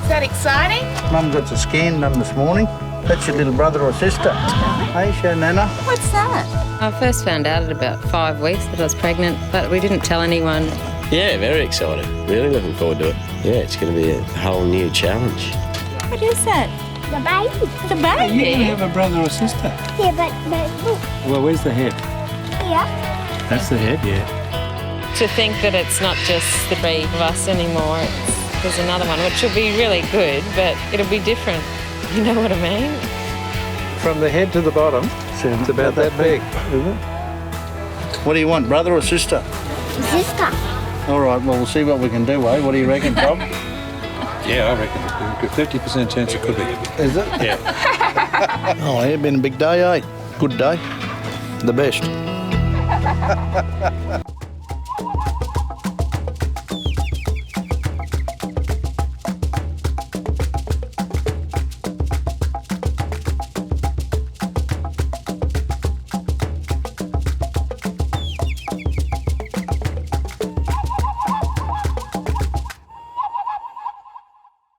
that exciting? Mum got the scan done this morning. That's your little brother or sister. Hey, show Nana. What's that? I first found out at about 5 weeks that I was pregnant, but we didn't tell anyone. Yeah, very excited. Really looking forward to it. Yeah, it's going to be a whole new challenge. What is that? The baby. The baby? You have a brother or sister. Yeah, but look. Well, where's the head? Yeah. That's the head, yeah. To think that it's not just the three of us anymore, there's another one, which will be really good, but it'll be different. You know what I mean? From the head to the bottom, it's about that big, isn't it? What do you want, brother or sister? Sister. All right, well, we'll see what we can do, eh? What do you reckon, Bob? Yeah, I reckon. 50% chance it could be. Is it? Yeah. Oh, it's been a big day, eh? Good day. The best.